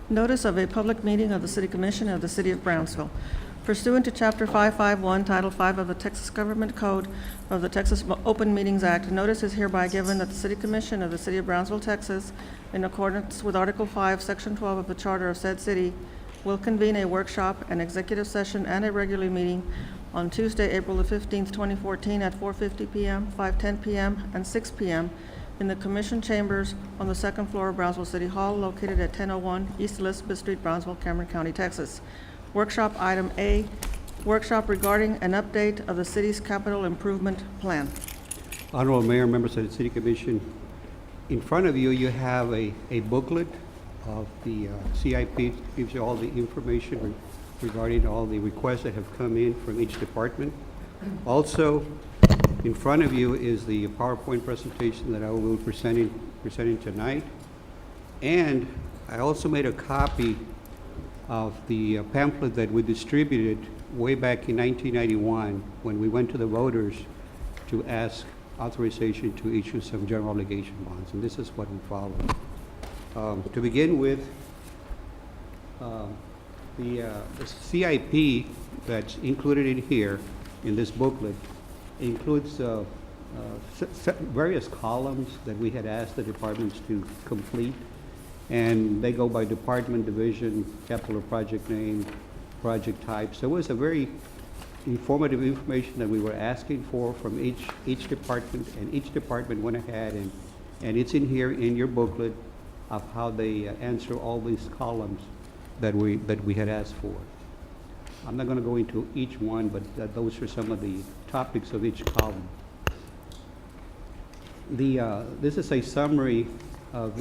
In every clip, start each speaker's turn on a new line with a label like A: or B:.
A: Notice of a public meeting of the City Commission of the City of Brownsville. Pursuant to Chapter 551, Title 5 of the Texas Government Code of the Texas Open Meetings Act, notice is hereby given that the City Commission of the City of Brownsville, Texas, in accordance with Article 5, Section 12 of the Charter of said city, will convene a workshop, an executive session, and a regular meeting on Tuesday, April the 15th, 2014, at 4:50 p.m., 5:10 p.m., and 6 p.m. in the Commission Chambers on the second floor of Brownsville City Hall, located at 1001 East Elizabeth Street, Brownsville, Cameron County, Texas. Workshop item A, workshop regarding an update of the city's capital improvement plan.
B: Honorable Mayor, members of the City Commission, in front of you, you have a booklet of the CIP, gives you all the information regarding all the requests that have come in from each department. Also, in front of you is the PowerPoint presentation that I will be presenting tonight. And I also made a copy of the pamphlet that we distributed way back in 1991 when we went to the voters to ask authorization to issue some general obligation bonds, and this is what we followed. To begin with, the CIP that's included in here in this booklet includes various columns that we had asked the departments to complete, and they go by department, division, capital or project name, project type. So it was a very informative information that we were asking for from each department, and each department went ahead and it's in here in your booklet of how they answer all these columns that we had asked for. I'm not going to go into each one, but those are some of the topics of each column. This is a summary of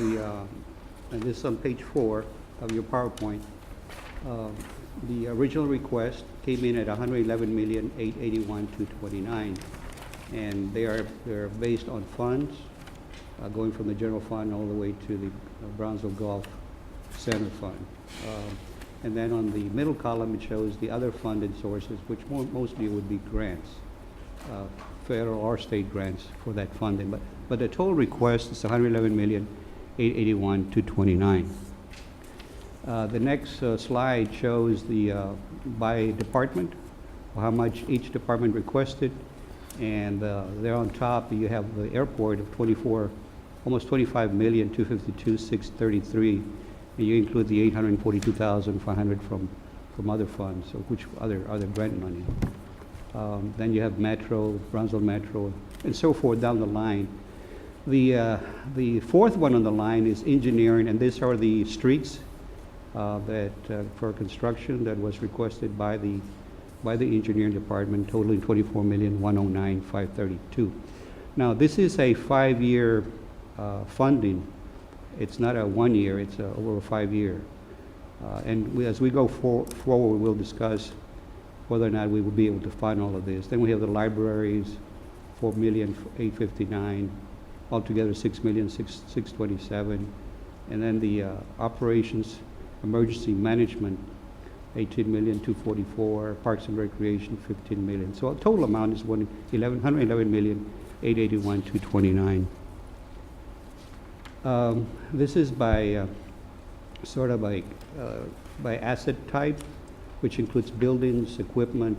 B: and this is on page 4 of your PowerPoint. The original request came in at $111,881,229, and they're based on funds going from the general fund all the way to the Brownsville Golf Center Fund. And then on the middle column, it shows the other funded sources, which mostly would be grants, federal or state grants for that funding. But the total request is $111,881,229. The next slide shows the by department, how much each department requested, and there on top you have the airport of almost $25,252,633, and you include the $842,500 from other funds, so which other grant money. Then you have Metro, Brownsville Metro, and so forth down the line. The fourth one on the line is engineering, and these are the streets that for construction that was requested by the engineering department, totaling $24,109,532. Now this is a 5-year funding. It's not a 1 year, it's over a 5-year. And as we go forward, we'll discuss whether or not we will be able to fund all of this. Then we have the libraries, $4,859,000, altogether $6,627,000. And then the operations, emergency management, $18,244,000, parks and recreation, $15 million. So a total amount is $111,881,229. This is by sort of by asset type, which includes buildings, equipment,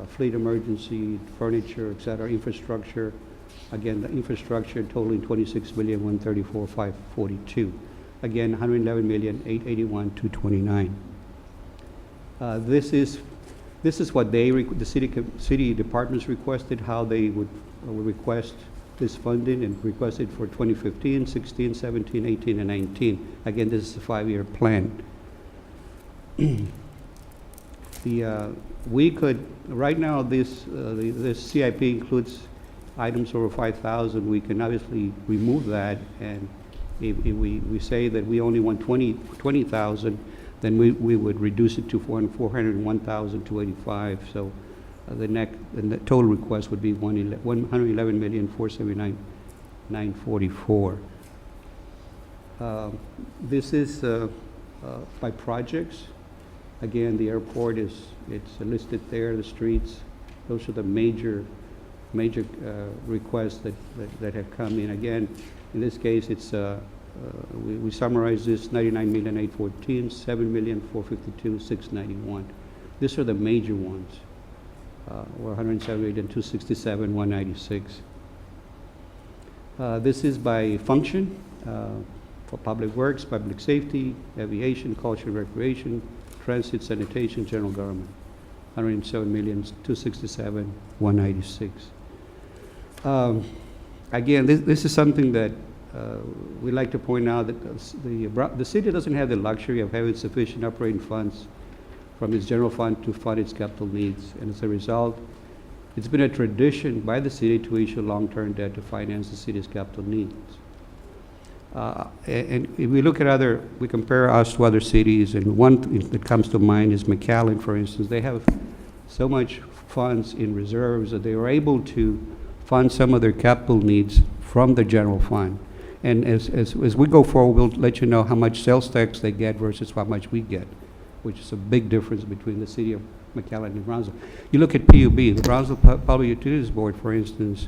B: fleet emergency, furniture, et cetera, infrastructure. Again, the infrastructure totaling $26,134,542. Again, $111,881,229. This is what the city departments requested, how they would request this funding, and requested for 2015, 16, 17, 18, and 19. Again, this is a 5-year plan. We could right now this CIP includes items over 5,000. We can obviously remove that, and if we say that we only want 20,000, then we would reduce it to 401,285. So the total request would be $111,479,944. This is by projects. Again, the airport it's listed there. The streets, those are the major requests that have come in. Again, in this case, it's we summarize this, 99,814, 7,452, 691. These are the major ones, or 178 and 267, 196. This is by function, for public works, public safety, aviation, culture and recreation, transit, sanitation, general government, 107,267,196. Again, this is something that we like to point out that the city doesn't have the luxury of having sufficient operating funds from its general fund to fund its capital needs. And as a result, it's been a tradition by the city to issue long-term debt to finance the city's capital needs. And if we look at we compare us to other cities, and one that comes to mind is McAllen, for instance. They have so much funds in reserves that they are able to fund some of their capital needs from the general fund. And as we go forward, we'll let you know how much sales tax they get versus how much we get, which is a big difference between the city of McAllen and Brownsville. You look at PUB, the Brownsville Public Utilities Board, for instance,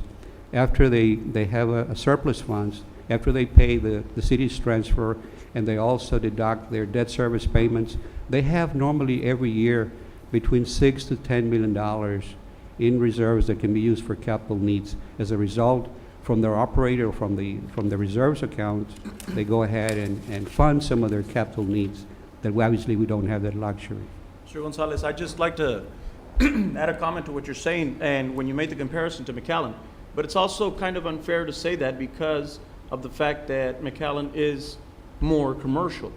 B: after they have a surplus funds, after they pay the city's transfer, and they also deduct their debt service payments, they have normally every year between $6 to $10 million in reserves that can be used for capital needs. As a result, from their operator, from the reserves account, they go ahead and fund some of their capital needs that obviously we don't have that luxury.
C: Mr. Gonzalez, I'd just like to add a comment to what you're saying, and when you made the comparison to McAllen, but it's also kind of unfair to say that because of the fact that McAllen is more commercial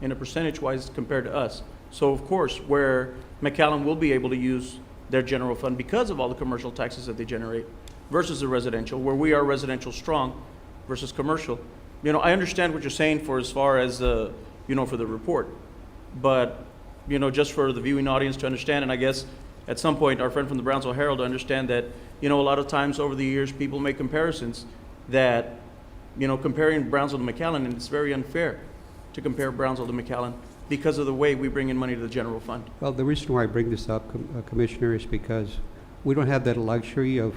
C: in a percentage-wise compared to us. So of course, where McAllen will be able to use their general fund because of all the commercial taxes that they generate versus the residential, where we are residential strong versus commercial. You know, I understand what you're saying for as far as, for the report, but, just for the viewing audience to understand, and I guess at some point, our friend from the Brownsville Herald to understand that, a lot of times over the years, people make comparisons that, comparing Brownsville to McAllen, and it's very unfair to compare Brownsville to McAllen because of the way we bring in money to the general fund.
B: Well, the reason why I bring this up, Commissioner, is because we don't have that luxury of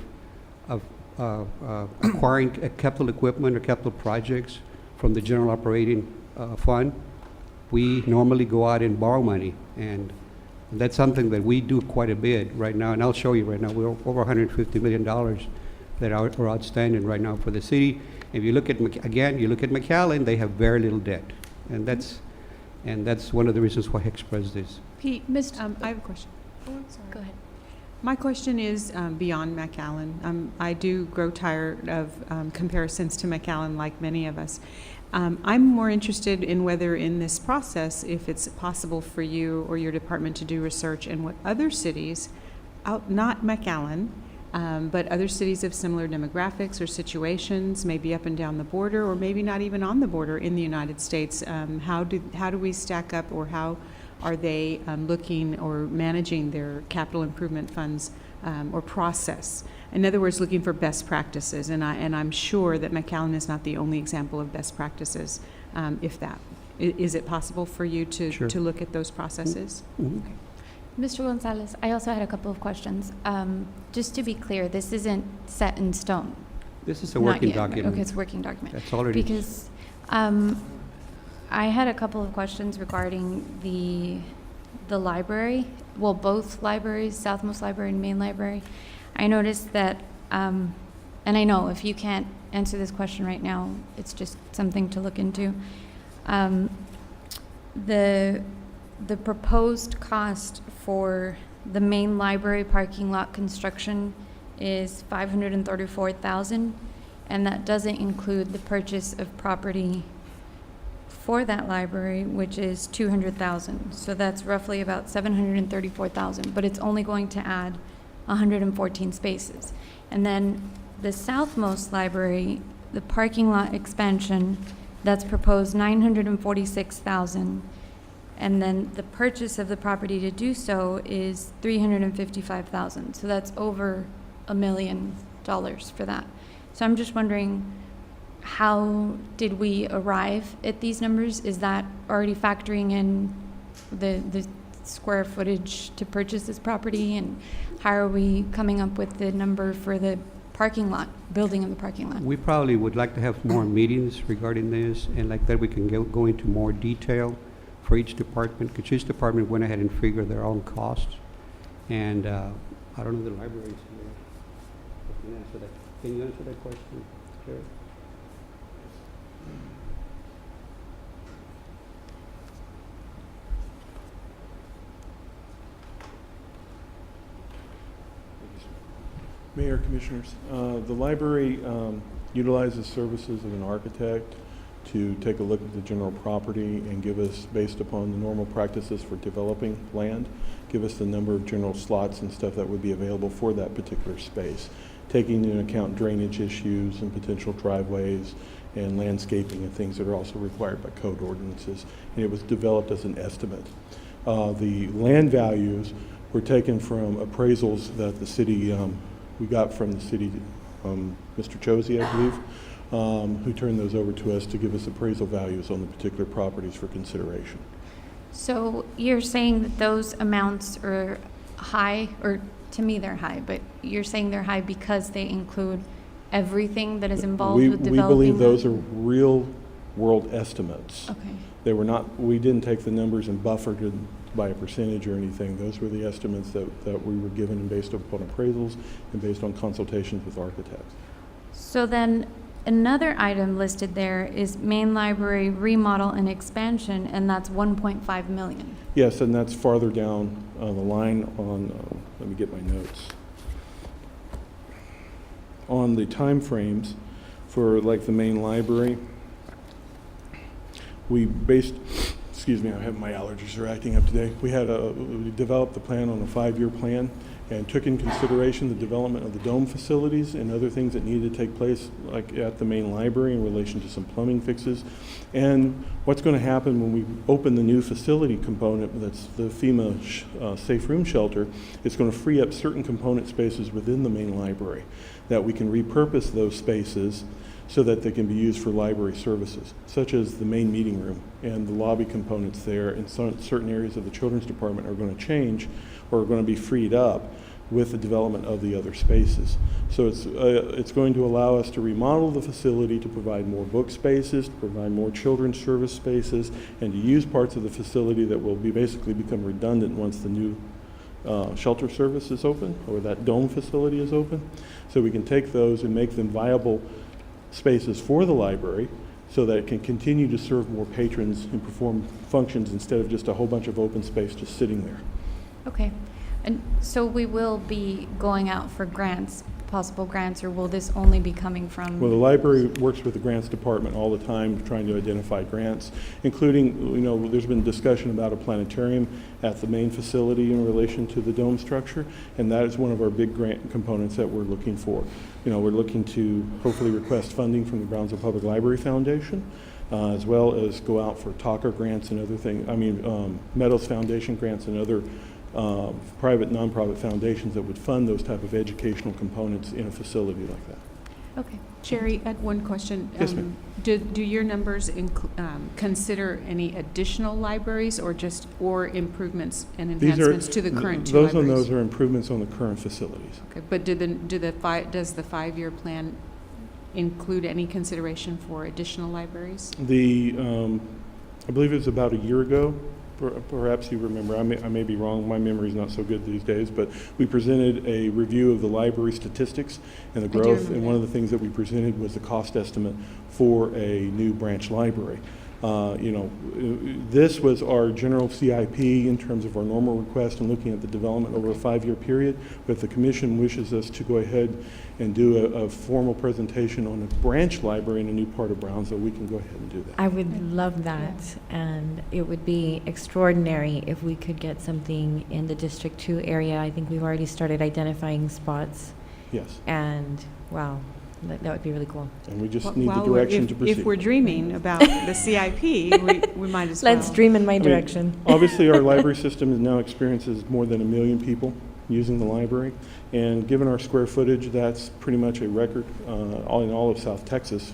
B: acquiring capital equipment or capital projects from the general operating fund. We normally go out and borrow money, and that's something that we do quite a bit right now, and I'll show you right now. We're over $150 million that are outstanding right now for the city. If you look at, you look at McAllen, they have very little debt, and that's one of the reasons why I expressed this.
D: Pete, I have a question.
E: Go ahead.
D: My question is beyond McAllen. I do grow tired of comparisons to McAllen, like many of us. I'm more interested in whether in this process, if it's possible for you or your department to do research in what other cities, not McAllen, but other cities of similar demographics or situations, maybe up and down the border, or maybe not even on the border in the United States. How do we stack up, or how are they looking or managing their capital improvement funds or process? In other words, looking for best practices, and I'm sure that McAllen is not the only example of best practices. If that is it possible for you to
B: Sure.
D: to look at those processes?
B: Mhm.
D: Okay.
E: Mr. Gonzalez, I also had a couple of questions. Just to be clear, this isn't set in stone.
B: This is a
E: Not
B: working
E: yet, right?
B: document.
E: Okay, it's a working document.
B: That's all it is.
E: Because I had a couple of questions regarding the library, well, both libraries, Southmost Library and Main Library. I noticed that, and I know if you can't answer this question right now, it's just something to look into. The proposed cost for the main library parking lot construction is $534,000, and that doesn't include the purchase of property for that library, which is $200,000. So that's roughly about $734,000, but it's only going to add 114 spaces. And then the Southmost Library, the parking lot expansion, that's proposed $946,000. And then the purchase of the property to do so is $355,000. So that's over $1 million for that. So I'm just wondering, how did we arrive at these numbers? Is that already factoring in the square footage to purchase this property? And how are we coming up with the number for the parking lot, building in the parking lot.
B: We probably would like to have more meetings regarding this, and like that we can go into more detail for each department, because each department went ahead and figured their own costs. And I don't know the libraries here. Can you answer that? Can you answer that question, Jerry?
F: Mayor, Commissioners, the library utilizes services of an architect to take a look at the general property and give us, based upon the normal practices for developing land, give us the number of general slots and stuff that would be available for that particular space, taking into account drainage issues and potential driveways and landscaping and things that are also required by code ordinances. And it was developed as an estimate. The land values were taken from appraisals that the city we got from the city, Mr. Chosey, I believe, who turned those over to us to give us appraisal values on the particular properties for consideration.
E: So you're saying that those amounts are high, or to me they're high, but you're saying they're high because they include everything that is involved with developing?
F: We believe those
E: that?
F: are real world estimates.
E: Okay.
F: They were not, we didn't take the numbers and buffered it by a percentage or anything. Those were the estimates that we were given and based upon appraisals and based on consultations with architects.
E: So then another item listed there is main library remodel and expansion, and that's 1.5 million.
F: Yes, and that's farther down the line on, let me get my notes. On the time frames for like the main library, we based, excuse me, I have my allergies are acting up today. We developed the plan on a 5-year plan and took in consideration the development of the dome facilities and other things that needed to take place like at the main library in relation to some plumbing fixes. And what's going to happen when we open the new facility component, that's the FEMA safe room shelter, it's going to free up certain component spaces within the main library that we can repurpose those spaces so that they can be used for library services, such as the main meeting room and the lobby components there. And certain areas of the children's department are going to change or are going to be freed up with the development of the other spaces. So it's going to allow us to remodel the facility to provide more book spaces, to provide more children's service spaces, and to use parts of the facility that will basically become redundant once the new shelter service is open or that dome facility is open. So we can take those and make them viable spaces for the library so that it can continue to serve more patrons and perform functions instead of just a whole bunch of open space just sitting there.
E: Okay. And so we will be going out for grants, possible grants, or will this only be coming from?
F: Well, the library works with the grants department all the time trying to identify grants, including, there's been discussion about a planetarium at the main facility in relation to the dome structure, and that is one of our big grant components that we're looking for. We're looking to hopefully request funding from the Brownsville Public Library Foundation, as well as go out for Talker grants and other things, Meadows Foundation grants and other private, non-profit foundations that would fund those type of educational components in a facility like that.
E: Okay.
D: Jerry, I had one question.
F: Yes, ma'am.
D: Do your numbers consider any additional libraries or improvements and enhancements to the current 2 libraries?
F: Those are improvements on the current facilities.
D: Okay, but does the 5-year plan include any consideration for additional libraries?
F: I believe it was about a year ago, perhaps you remember, I may be wrong, my memory's not so good these days, but we presented a review of the library statistics and the growth, and one of the things that we presented was the cost estimate for a new branch library. This was our general CIP in terms of our normal request and looking at the development over a 5-year period, but the commission wishes us to go ahead and do a formal presentation on a branch library in a new part of Brownsville. We can go ahead and do that.
G: I would love that, and it would be extraordinary if we could get something in the District 2 area. I think we've already started identifying spots,
F: Yes,
G: and wow, that would be really cool.
F: and we just need the direction to proceed.
D: If we're dreaming about the CIP, we might as well.
G: Let's dream in my
F: I mean,
G: direction.
F: Obviously, our library system is now experiences more than 1 million people using the library, and given our square footage, that's pretty much a record in all of South Texas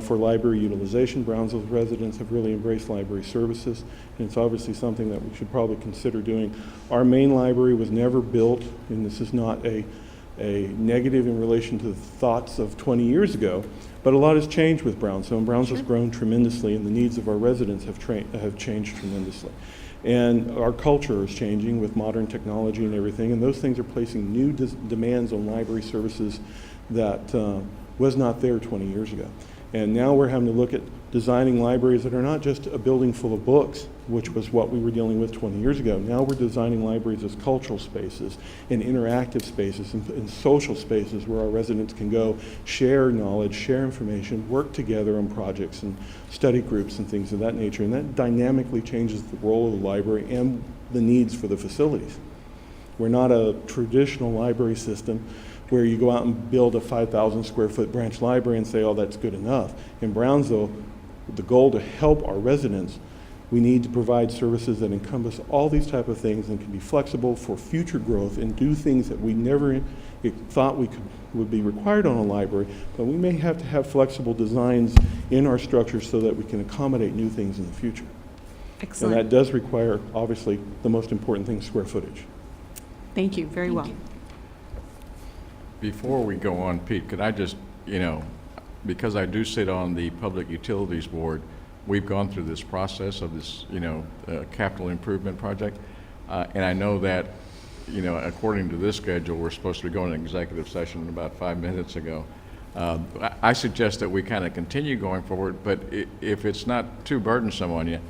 F: for library utilization. Brownsville residents have really embraced library services, and it's obviously something that we should probably consider doing. Our main library was never built, and this is not a a negative in relation to the thoughts of 20 years ago, but a lot has changed with Brownsville, and Brownsville's grown tremendously, and the needs of our residents have changed tremendously. And our culture is changing with modern technology and everything, and those things are placing new demands on library services that was not there 20 years ago. And now we're having to look at designing libraries that are not just a building full of books, which was what we were dealing with 20 years ago. Now we're designing libraries as cultural spaces and interactive spaces and social spaces where our residents can go share knowledge, share information, work together on projects and study groups and things of that nature. And that dynamically changes the role of the library and the needs for the facilities. We're not a traditional library system where you go out and build a 5,000 square foot branch library and say, oh, that's good enough. In Brownsville, the goal to help our residents, we need to provide services that encompass all these type of things and can be flexible for future growth and do things that we never thought would be required on a library, but we may have to have flexible designs in our structure so that we can accommodate new things in the future.
D: Excellent.
F: And that does require, obviously, the most important thing, square footage.
D: Thank you, very well.
H: Before we go on, Pete, could I just, because I do sit on the Public Utilities Board, we've gone through this process of this, capital improvement project. And I know that, according to this schedule, we're supposed to be going to executive session about 5 minutes ago. I suggest that we kind of continue going forward, but if it's not too burdensome on you,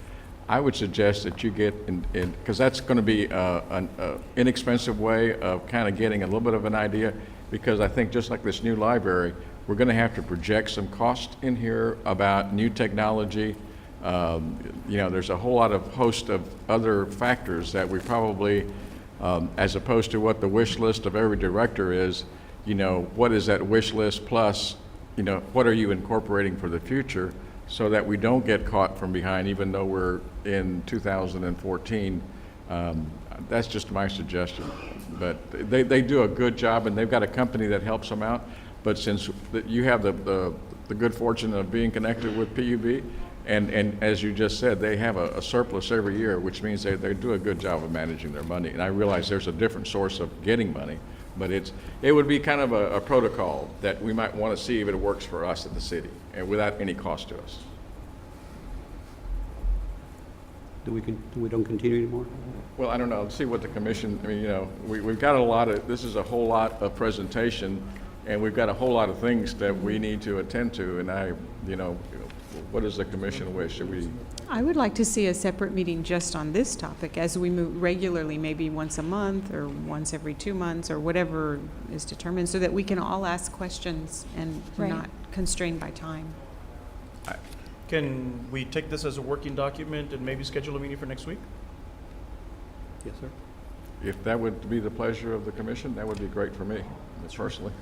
H: I would suggest that you get in, because that's going to be an inexpensive way of kind of getting a little bit of an idea, because I think just like this new library, we're going to have to project some cost in here about new technology. There's a whole lot of host of other factors that we probably, as opposed to what the wish list of every director is, what is that wish list plus, what are you incorporating for the future so that we don't get caught from behind even though we're in 2014. That's just my suggestion. But they do a good job, and they've got a company that helps them out. But since you have the good fortune of being connected with PUB, and as you just said, they have a surplus every year, which means they do a good job of managing their money. And I realize there's a different source of getting money, but it would be kind of a protocol that we might want to see if it works for us at the city, and without any cost to us.
B: We don't continue anymore?
H: Well, I don't know, see what the commission, we've got this is a whole lot of presentation, and we've got a whole lot of things that we need to attend to, and what does the commission wish? Should we?
D: I would like to see a separate meeting just on this topic as we move regularly, maybe once a month or once every 2 months or whatever is determined, so that we can all ask questions and we're
E: Right.
D: not constrained by time.
C: Can we take this as a working document and maybe schedule a meeting for next week?
B: Yes, sir.
H: If that would be the pleasure of the commission, that would be great for me, personally.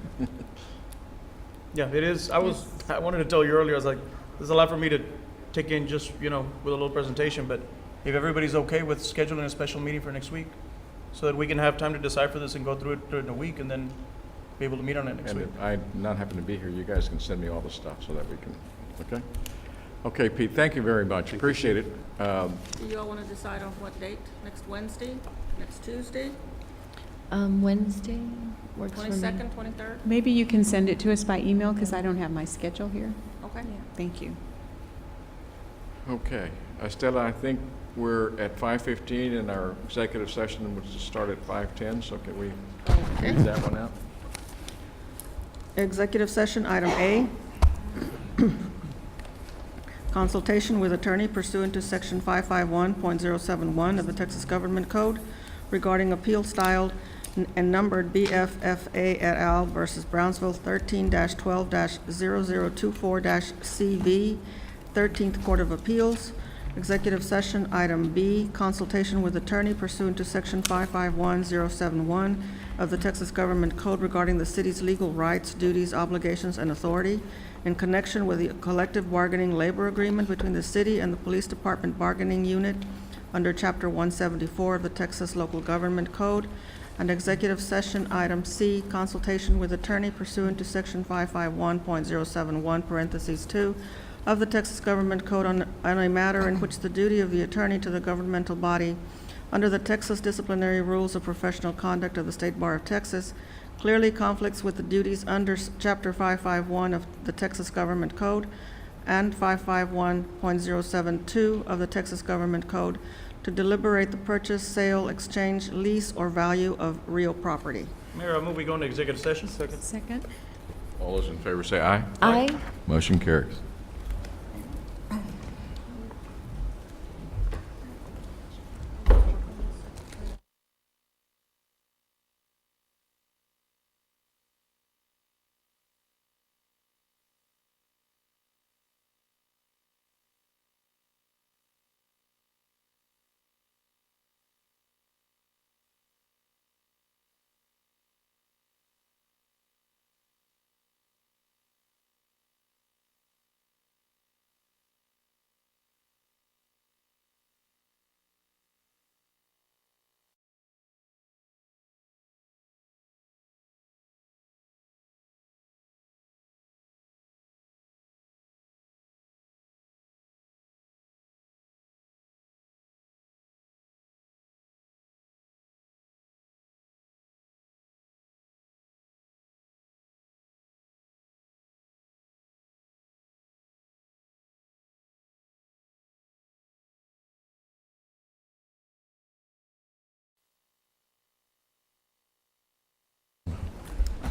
C: Yeah, it is. I wanted to tell you earlier, I was like, there's a lot for me to take in just, with a little presentation, but if everybody's okay with scheduling a special meeting for next week, so that we can have time to decipher this and go through it during the week and then be able to meet on it next
H: And
C: week.
H: if I not happen to be here, you guys can send me all the stuff so that we can, okay? Okay, Pete, thank you very much. Appreciate it.
A: Do you all want to decide on what date? Next Wednesday? Next Tuesday?
G: Wednesday works for me.
A: 22nd, 23rd?
D: Maybe you can send it to us by email because I don't have my schedule here.
A: Okay.
D: Thank you.
H: Okay. Estella, I think we're at 5:15 and our executive session was to start at 5:10, so can we
A: Okay.
H: read that one out?
A: Executive session, item A. Consultation with attorney pursuant to section 551.071 of the Texas Government Code regarding appeal styled and numbered BFFA et al. Versus Brownsville 13-12-0024-CV, 13th Court of Appeals. Executive session, item B, consultation with attorney pursuant to section 551.071 of the Texas Government Code regarding the city's legal rights, duties, obligations, and authority in connection with the collective bargaining labor agreement between the city and the Police Department Bargaining Unit under Chapter 174 of the Texas Local Government Code. And executive session, item C, consultation with attorney pursuant to section 551.071, parentheses 2, of the Texas Government Code on a matter in which the duty of the attorney to the governmental body under the Texas Disciplinary Rules of Professional Conduct of the State Bar of Texas clearly conflicts with the duties under Chapter 551 of the Texas Government Code and 551.072 of the Texas Government Code to deliberate the purchase, sale, exchange, lease, or value of real property.
C: Mayor, I move we go into executive session.
E: Second.
H: All those in favor say aye.
G: Aye.
H: Motion carries.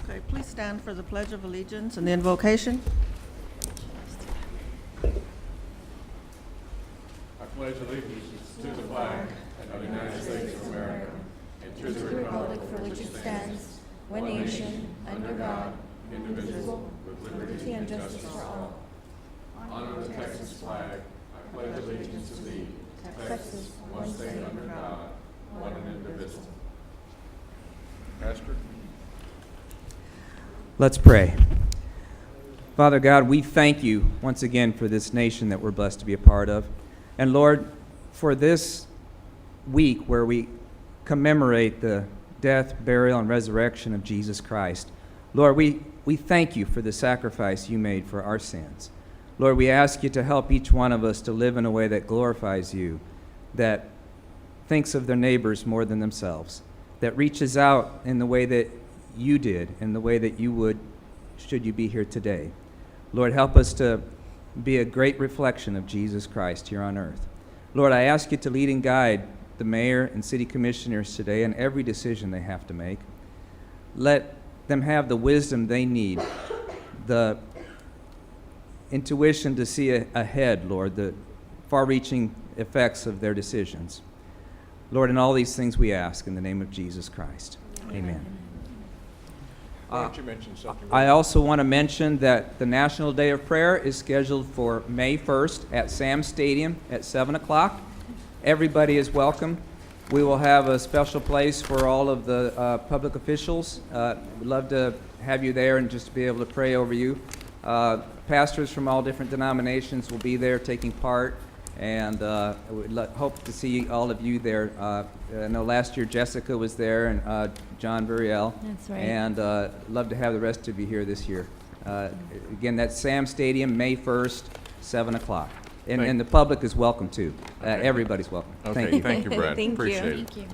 A: Okay, please stand for the Pledge of Allegiance and the invocation.
H: I pledge allegiance to the flag of the United States of America and to the republic
G: For which it stands, one nation, under God, indivisible, with liberty and justice for all.
H: Honor the Texas flag. I pledge allegiance to thee, Texas, one state under God, one and indivisible. Pastor?
I: Let's pray. Father God, we thank you once again for this nation that we're blessed to be a part of. And Lord, for this week where we commemorate the death, burial, and resurrection of Jesus Christ, Lord, we thank you for the sacrifice you made for our sins. Lord, we ask you to help each one of us to live in a way that glorifies you, that thinks of their neighbors more than themselves, that reaches out in the way that you did, in the way that you would should you be here today. Lord, help us to be a great reflection of Jesus Christ here on earth. Lord, I ask you to lead and guide the mayor and city commissioners today in every decision they have to make. Let them have the wisdom they need, the intuition to see ahead, Lord, the far-reaching effects of their decisions. Lord, in all these things we ask in the name of Jesus Christ. Amen.
H: Why don't you mention something?
I: I also want to mention that the National Day of Prayer is scheduled for May 1st at Sam Stadium at 7 o'clock. Everybody is welcome. We will have a special place for all of the public officials. We'd love to have you there and just be able to pray over you. Pastors from all different denominations will be there taking part, and we hope to see all of you there. I know last year Jessica was there and John Buriel.
G: That's right.
I: And love to have the rest of you here this year. Again, that's Sam Stadium, May 1st, 7 o'clock. And the public is welcome too. Everybody's welcome. Thank
H: Okay,
I: you.
H: thank you, Brad.
G: Thank you.
H: Appreciate it.
E: Thank you.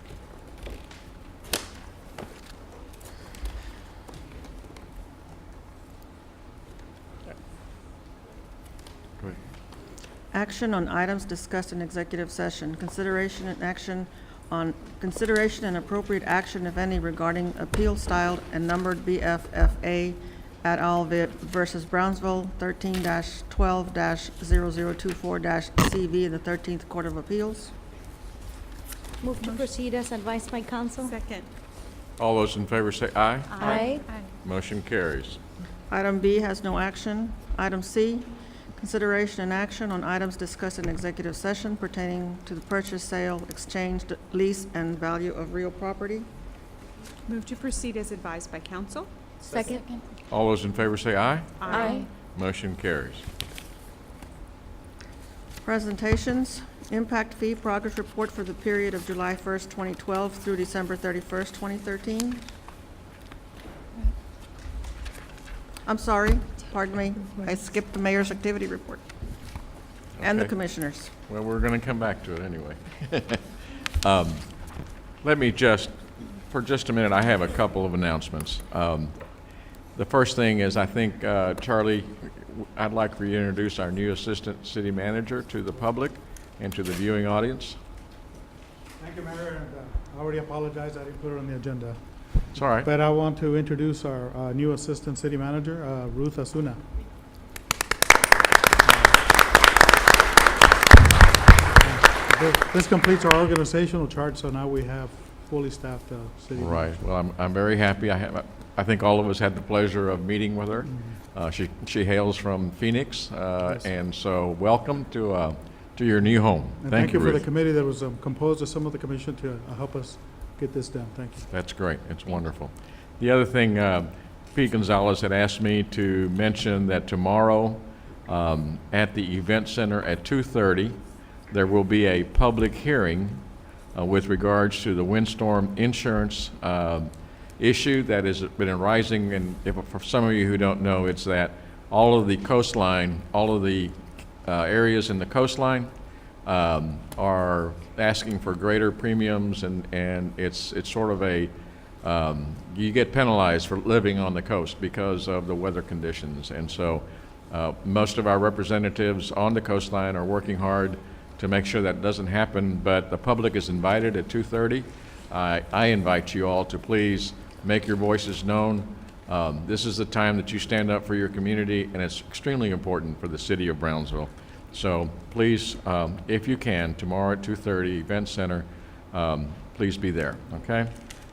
H: Go ahead.
A: Action on items discussed in executive session. Consideration and appropriate action, if any, regarding appeal styled and numbered BFFA et al. Versus Brownsville 13-12-0024-CV in the 13th Court of Appeals.
J: Move to proceed as advised by council.
D: Second.
H: All those in favor say aye.
J: Aye.
H: Motion carries.
A: Item B has no action. Item C, consideration and action on items discussed in executive session pertaining to the purchase, sale, exchange, lease, and value of real property.
D: Move to proceed as advised by council.
J: Second.
H: All those in favor say aye.
J: Aye.
H: Motion carries.
A: Presentations, impact fee progress report for the period of July 1st, 2012 through December 31st, 2013. I'm sorry, pardon me, I skipped the mayor's activity report and the
H: Okay.
A: commissioners.
H: Well, we're going to come back to it anyway. Let me just for just a minute, I have a couple of announcements. The first thing is, I think, Charlie, I'd like for you to introduce our new Assistant City Manager to the public and to the viewing audience.
K: Thank you, Mayor, and I already apologize, I didn't put it on the agenda.
H: It's all right.
K: But I want to introduce our new Assistant City Manager, Ruth Asuna. This completes our organizational chart, so now we have fully staffed city.
H: Right. Well, I'm very happy. I think all of us had the pleasure of meeting with her. She hails from Phoenix, and so welcome to your new home.
K: And thank you for the
H: Ruth.
K: committee that was composed of some of the commission to help us get this done. Thank you.
H: That's great. It's wonderful. The other thing, Pete Gonzalez had asked me to mention that tomorrow at the event center at 2:30, there will be a public hearing with regards to the windstorm insurance issue that has been arising. And for some of you who don't know, it's that all of the coastline, all of the areas in the coastline are asking for greater premiums, and it's sort of a you get penalized for living on the coast because of the weather conditions. And so most of our representatives on the coastline are working hard to make sure that doesn't happen, but the public is invited at 2:30. I invite you all to please make your voices known. This is the time that you stand up for your community, and it's extremely important for the city of Brownsville. So please, if you can, tomorrow at 2:30, Event Center, please be there, okay?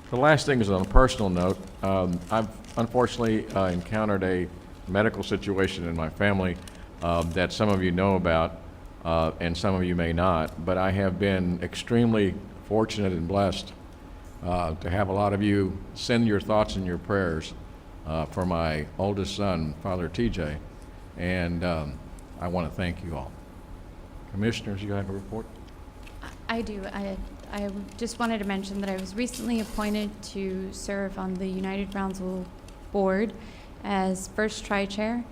H: The last thing is on a personal note. I've unfortunately encountered a medical situation in my family that some of you know about, and some of you may not, but I have been extremely fortunate and blessed to have a lot of you send your thoughts and your prayers for my oldest son, Father TJ, and I want to thank you all. Commissioners, you have a report?
E: I do. I just wanted to mention that I was recently appointed to serve on the United Brownsville Board as first tri-chair,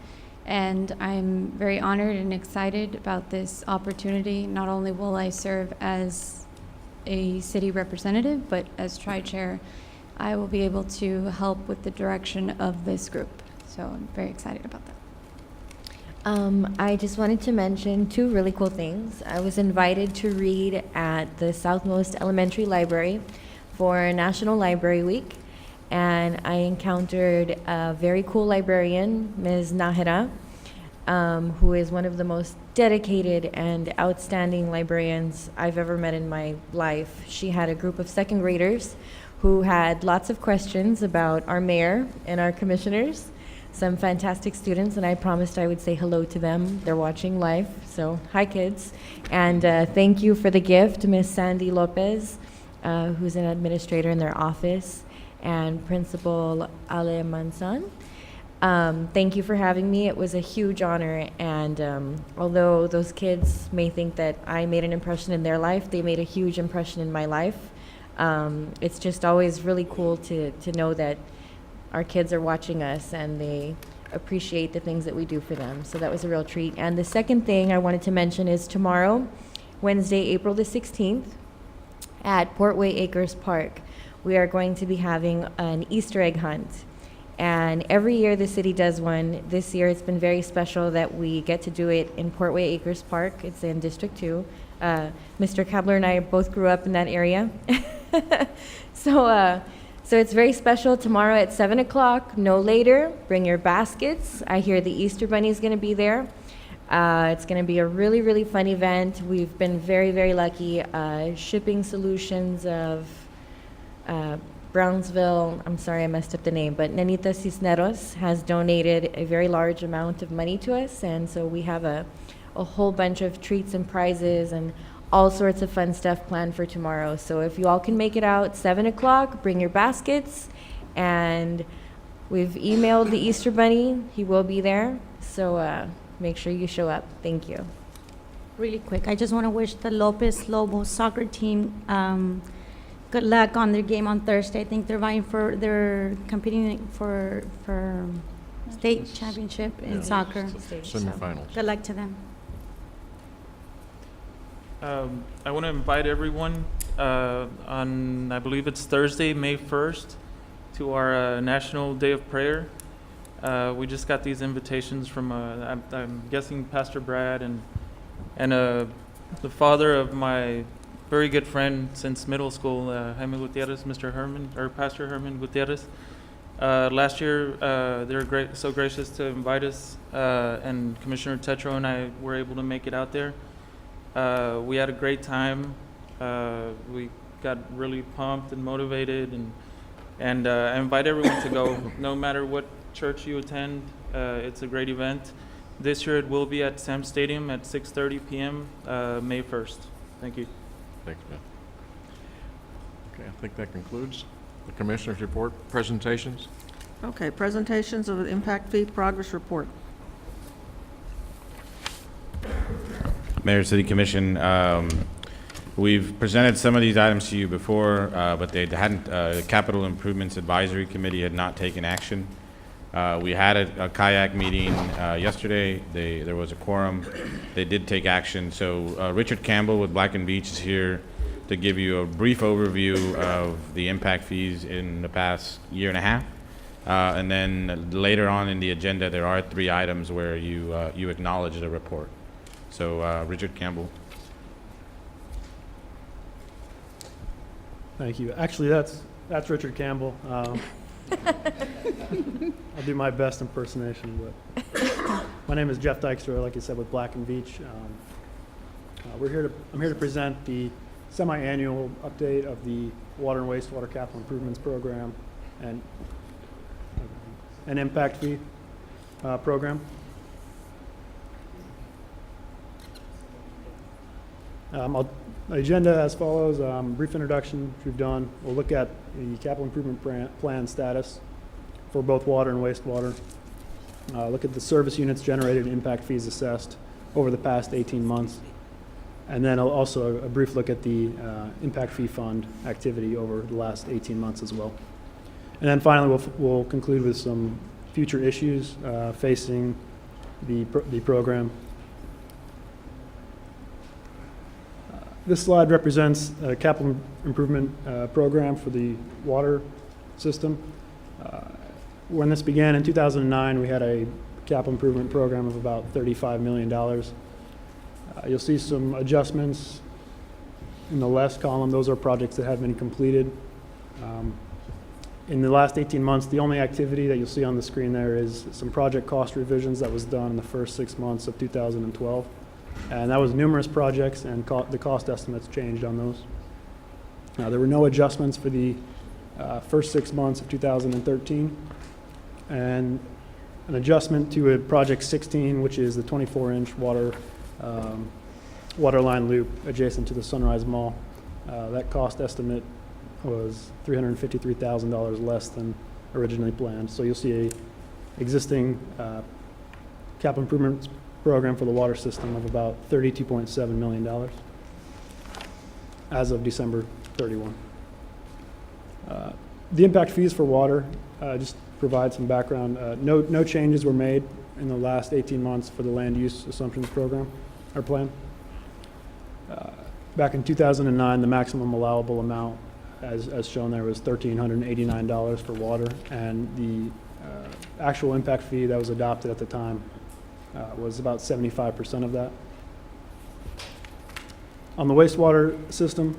E: and I'm very honored and excited about this opportunity. Not only will I serve as a city representative, but as tri-chair, I will be able to help with the direction of this group. So I'm very excited about that.
G: I just wanted to mention two really cool things. I was invited to read at the Southmost Elementary Library for National Library Week, and I encountered a very cool librarian, Ms. Nahira, who is one of the most dedicated and outstanding librarians I've ever met in my life. She had a group of second graders who had lots of questions about our mayor and our commissioners. Some fantastic students, and I promised I would say hello to them. They're watching live, so hi kids. And thank you for the gift, Miss Sandy Lopez, who's an administrator in their office, and Principal Ale Mansan. Thank you for having me. It was a huge honor, and although those kids may think that I made an impression in their life, they made a huge impression in my life. It's just always really cool to know that our kids are watching us and they appreciate the things that we do for them. So that was a real treat. And the second thing I wanted to mention is tomorrow, Wednesday, April the 16th, at Portway Acres Park, we are going to be having an Easter egg hunt. And every year the city does one. This year it's been very special that we get to do it in Portway Acres Park. It's in District 2. Mr. Kabler and I both grew up in that area. So it's very special. Tomorrow at 7 o'clock, no later. Bring your baskets. I hear the Easter Bunny is going to be there. It's going to be a really, really fun event. We've been very, very lucky. Shipping Solutions of Brownsville, I'm sorry I messed up the name, but Nanita Cisneros has donated a very large amount of money to us, and so we have a whole bunch of treats and prizes and all sorts of fun stuff planned for tomorrow. So if you all can make it out, 7 o'clock, bring your baskets, and we've emailed the Easter Bunny. He will be there, so make sure you show up. Thank you.
J: Really quick, I just want to wish the Lopez Lobos soccer team good luck on their game on Thursday. I think they're competing for state championship in soccer.
H: Semifinals.
J: Good luck to them.
L: I want to invite everyone on, I believe it's Thursday, May 1st, to our National Day of Prayer. We just got these invitations from, I'm guessing Pastor Brad and the father of my very good friend since middle school, Jaime Gutierrez, Mr. Herman, or Pastor Herman Gutierrez. Last year, they were so gracious to invite us, and Commissioner Tetro and I were able to make it out there. We had a great time. We got really pumped and motivated, and I invite everyone to go, no matter what church you attend. It's a great event. This year it will be at Sam Stadium at 6:30 p.m. May 1st. Thank you.
H: Thanks, Ben. Okay, I think that concludes the Commissioner's report. Presentations?
A: Okay, presentations of the impact fee progress report.
M: Mayor, City Commission, we've presented some of these items to you before, but they hadn't, the Capital Improvements Advisory Committee had not taken action. We had a kayak meeting yesterday. There was a quorum. They did take action. So Richard Campbell with Black and Beach is here to give you a brief overview of the impact fees in the past year and a half. And then later on in the agenda, there are 3 items where you acknowledge the report. So Richard Campbell.
N: Thank you. Actually, that's Richard Campbell. I'll do my best impersonation, but my name is Jeff Dykstra, like you said, with Black and Beach. I'm here to present the semi-annual update of the Water and Wastewater Capital Improvements Program and an impact fee program. The agenda as follows: brief introduction, which we've done. We'll look at the capital improvement plan status for both water and wastewater. Look at the service units generated and impact fees assessed over the past 18 months. And then also a brief look at the impact fee fund activity over the last 18 months as well. And then finally, we'll conclude with some future issues facing the program. This slide represents a capital improvement program for the water system. When this began in 2009, we had a capital improvement program of about $35 million. You'll see some adjustments in the left column. Those are projects that have been completed. In the last 18 months, the only activity that you'll see on the screen there is some project cost revisions that was done in the first 6 months of 2012. And that was numerous projects, and the cost estimates changed on those. There were no adjustments for the first 6 months of 2013, and an adjustment to a project 16, which is the 24-inch water line loop adjacent to the Sunrise Mall. That cost estimate was $353,000 less than originally planned. So you'll see a existing capital improvements program for the water system of about $32.7 million as of December 31. The impact fees for water, just provide some background. No changes were made in the last 18 months for the land use assumptions program or plan. Back in 2009, the maximum allowable amount, as shown there, was $1,389 for water, and the actual impact fee that was adopted at the time was about 75% of that. On the wastewater system,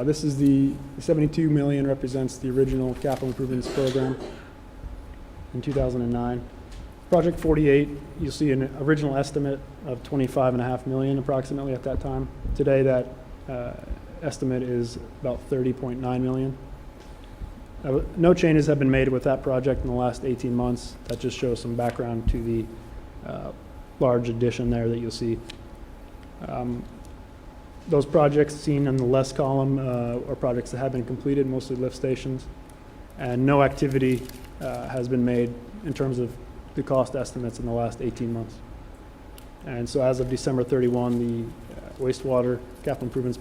N: this is the $72 million represents the original capital improvements program in 2009. Project 48, you'll see an original estimate of $25.5 million approximately at that time. Today, that estimate is about $30.9 million. No changes have been made with that project in the last 18 months. That just shows some background to the large addition there that you'll see. Those projects seen in the left column are projects that have been completed, mostly lift stations, and no activity has been made in terms of the cost estimates in the last 18 months. And so as of December 31, the wastewater capital improvements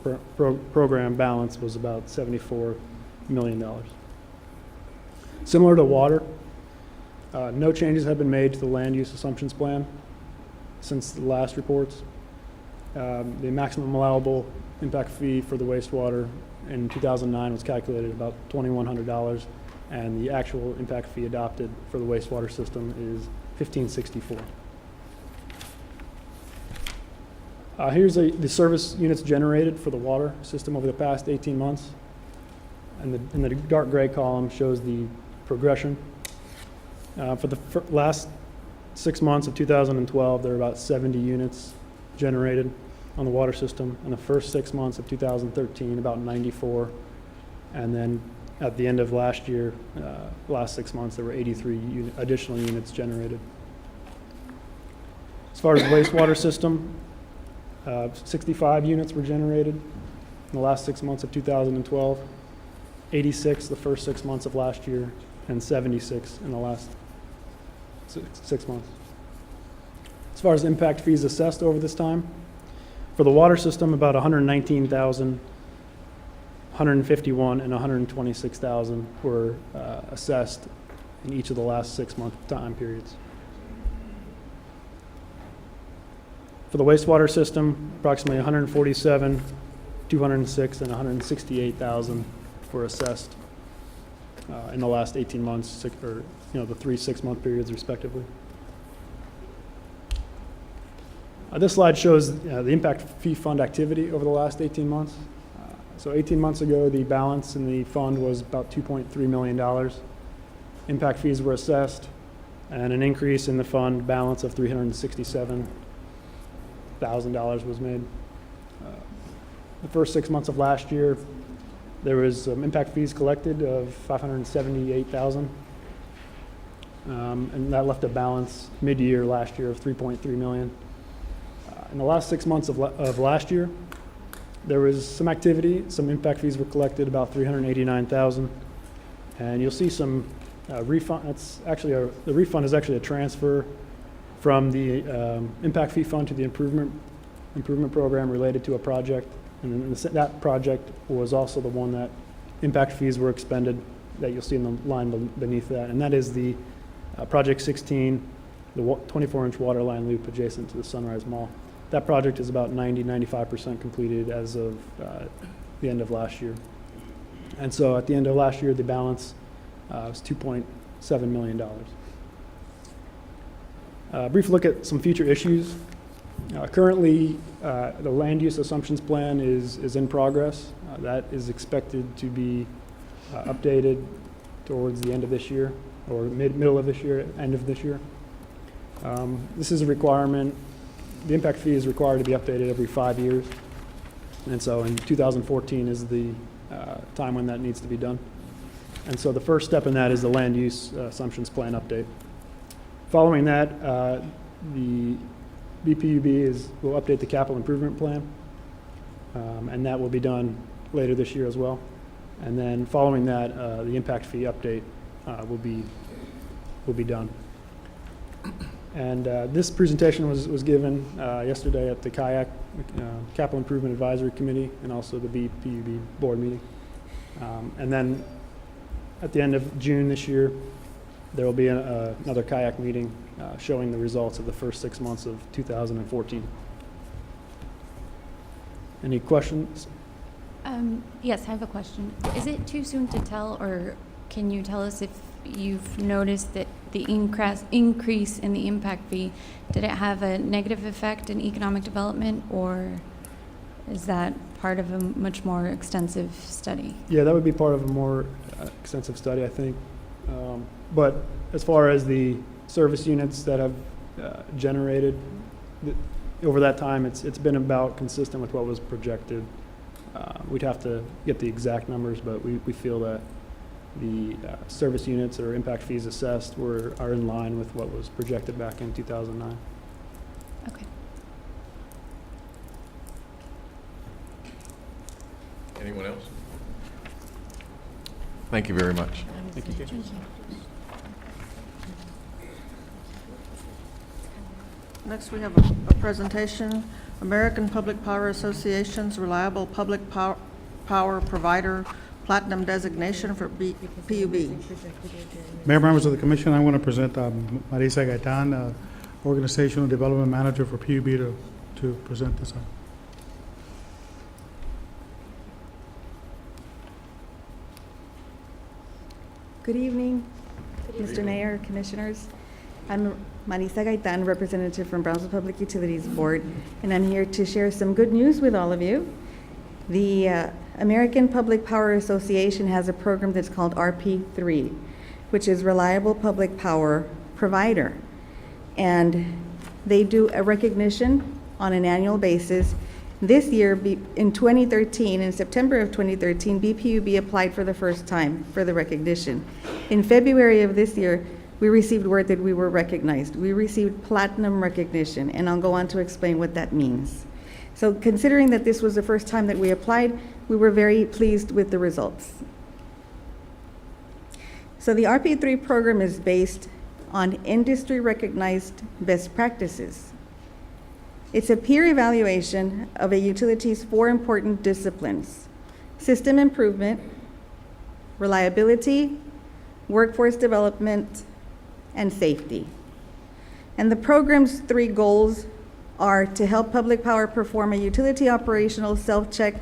N: program balance was about $74 million. Similar to water, no changes have been made to the land use assumptions plan since the last reports. the maximum allowable impact fee for the wastewater in 2009 was calculated about $2,100, and the actual impact fee adopted for the wastewater system is $1,564. Here's the service units generated for the water system over the past 18 months. And the dark gray column shows the progression. For the last 6 months of 2012, there were about 70 units generated on the water system. In the first 6 months of 2013, about 94. And then at the end of last year, last 6 months, there were 83 additional units generated. As far as the wastewater system, 65 units were generated in the last 6 months of 2012, 86 the first 6 months of last year, and 76 in the last 6 months. As far as impact fees assessed over this time, for the water system, about 119,000, 151, and 126,000 were assessed in each of the last 6 month time periods. For the wastewater system, approximately 147, 206, and 168,000 were assessed in the last 18 months, or the 3 6-month periods respectively. This slide shows the impact fee fund activity over the last 18 months. So 18 months ago, the balance in the fund was about $2.3 million. Impact fees were assessed, and an increase in the fund balance of $367,000 was made. The first 6 months of last year, there was impact fees collected of $578,000, and that left a balance mid-year last year of $3.3 million. In the last 6 months of last year, there was some activity. Some impact fees were collected, about $389,000, and you'll see some refund. That's actually the refund is actually a transfer from the impact fee fund to the improvement program related to a project, and then that project was also the one that impact fees were expended, that you'll see in the line beneath that, and that is the Project 16, the 24-inch water line loop adjacent to the Sunrise Mall. That project is about 95% completed as of the end of last year. And so at the end of last year, the balance was $2.7 million. Brief look at some future issues. Currently, the land use assumptions plan is in progress. That is expected to be updated towards the end of this year, or middle of this year, end of this year. This is a requirement. The impact fee is required to be updated every 5 years. And so in 2014 is the time when that needs to be done. And so the first step in that is the land use assumptions plan update. Following that, the BPUB will update the capital improvement plan, and that will be done later this year as well. And then following that, the impact fee update will be done. And this presentation was given yesterday at the CAIAC Capital Improvement Advisory Committee, and also the BPUB board meeting. And then at the end of June this year, there will be another CAIAC meeting showing the results of the first 6 months of 2014. Any questions?
E: Yes, I have a question. Is it too soon to tell, or can you tell us if you've noticed that the increase in the impact fee, did it have a negative effect in economic development, or is that part of a much more extensive study?
N: Yeah, that would be part of a more extensive study, I think. But as far as the service units that have generated over that time, it's been about consistent with what was projected. We'd have to get the exact numbers, but we feel that the service units or impact fees assessed are in line with what was projected back in 2009.
E: Okay.
H: Anyone else? Thank you very much.
N: Thank you.
A: Next, we have a presentation, American Public Power Association's Reliable Public Power Provider Platinum Designation for PUB.
K: Mayor, members of the commission, I want to present Marisa Gaitan, Organizational Development Manager for PUB, to present this.
O: Good evening, Mr. Mayor, Commissioners. I'm Marisa Gaitan, representative from Brownsville Public Utilities Board, and I'm here to share some good news with all of you. The American Public Power Association has a program that's called RP3, which is Reliable Public Power Provider. And they do a recognition on an annual basis. This year, in 2013, in September of 2013, BPUB applied for the first time for the recognition. In February of this year, we received word that we were recognized. We received platinum recognition, and I'll go on to explain what that means. So considering that this was the first time that we applied, we were very pleased with the results. So the RP3 program is based on industry-recognized best practices. It's a peer evaluation of a utility's 4 important disciplines: system improvement, reliability, workforce development, and safety. And the program's 3 goals are to help public power perform a utility operational self-check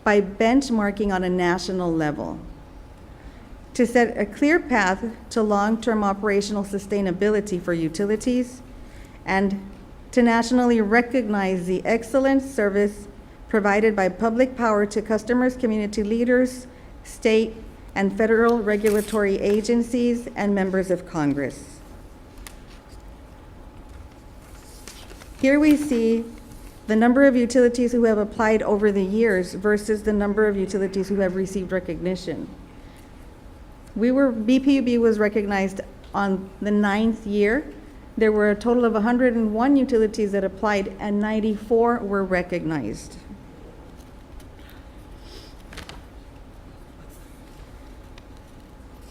O: by benchmarking on a national level, to set a clear path to long-term operational sustainability for utilities, and to nationally recognize the excellent service provided by public power to customers, community leaders, state and federal regulatory agencies, and members of Congress. Here we see the number of utilities who have applied over the years versus the number of utilities who have received recognition. BPUB was recognized on the 9th year. There were a total of 101 utilities that applied, and 94 were recognized.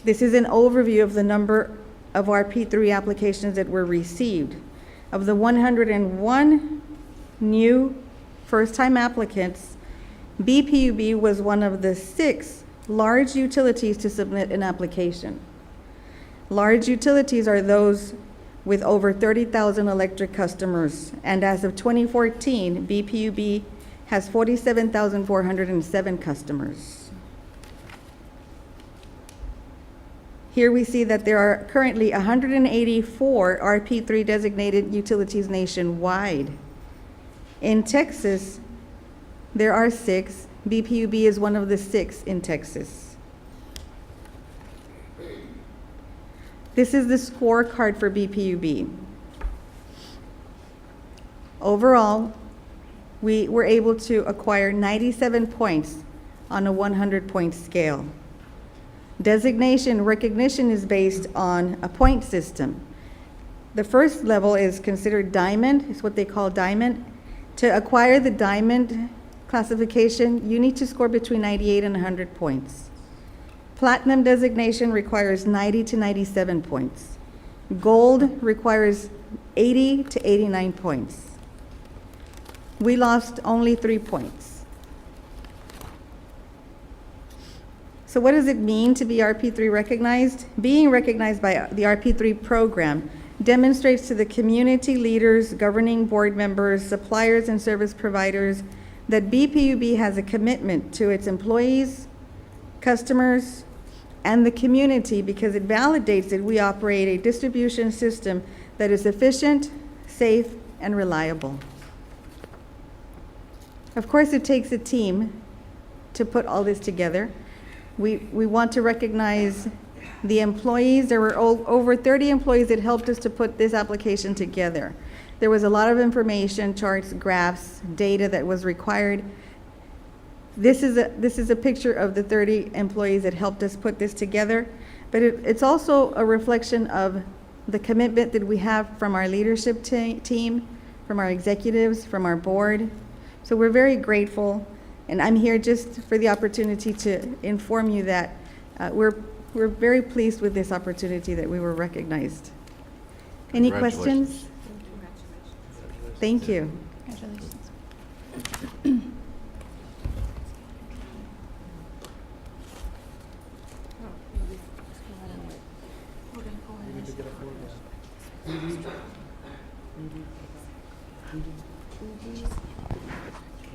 O: This is an overview of the number of RP3 applications that were received. Of the 101 new first-time applicants, BPUB was one of the 6 large utilities to submit an application. Large utilities are those with over 30,000 electric customers, and as of 2014, BPUB has 47,407 customers. Here we see that there are currently 184 RP3 designated utilities nationwide. In Texas, there are 6. BPUB is one of the 6 in Texas. This is the scorecard for BPUB. Overall, we were able to acquire 97 points on a 100-point scale. Designation recognition is based on a point system. The first level is considered diamond, it's what they call diamond. To acquire the diamond classification, you need to score between 98 and 100 points. Platinum designation requires 90 to 97 points. Gold requires 80 to 89 points. We lost only 3 points. So what does it mean to be RP3 recognized? Being recognized by the RP3 program demonstrates to the community leaders, governing board members, suppliers, and service providers that BPUB has a commitment to its employees, customers, and the community, because it validates that we operate a distribution system that is efficient, safe, and reliable. Of course, it takes a team to put all this together. We want to recognize the employees. There were over 30 employees that helped us to put this application together. There was a lot of information, charts, graphs, data that was required. This is a picture of the 30 employees that helped us put this together, but it's also a reflection of the commitment that we have from our leadership team, from our executives, from our board. So we're very grateful, and I'm here just for the opportunity to inform you that we're very pleased with this opportunity that we were recognized. Any questions? Thank you.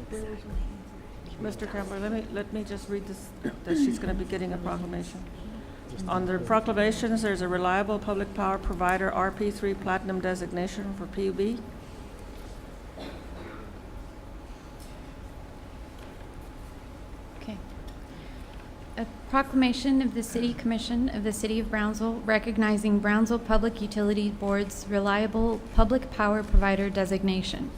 E: Congratulations.
A: Mr. Kembler, let me just read this, that she's going to be getting a proclamation. Under proclamations, there's a reliable public power provider RP3 Platinum designation for PUB.
E: Okay. A proclamation of the City Commission of the City of Brownsville recognizing Brownsville Public Utility Board's reliable public power provider designation.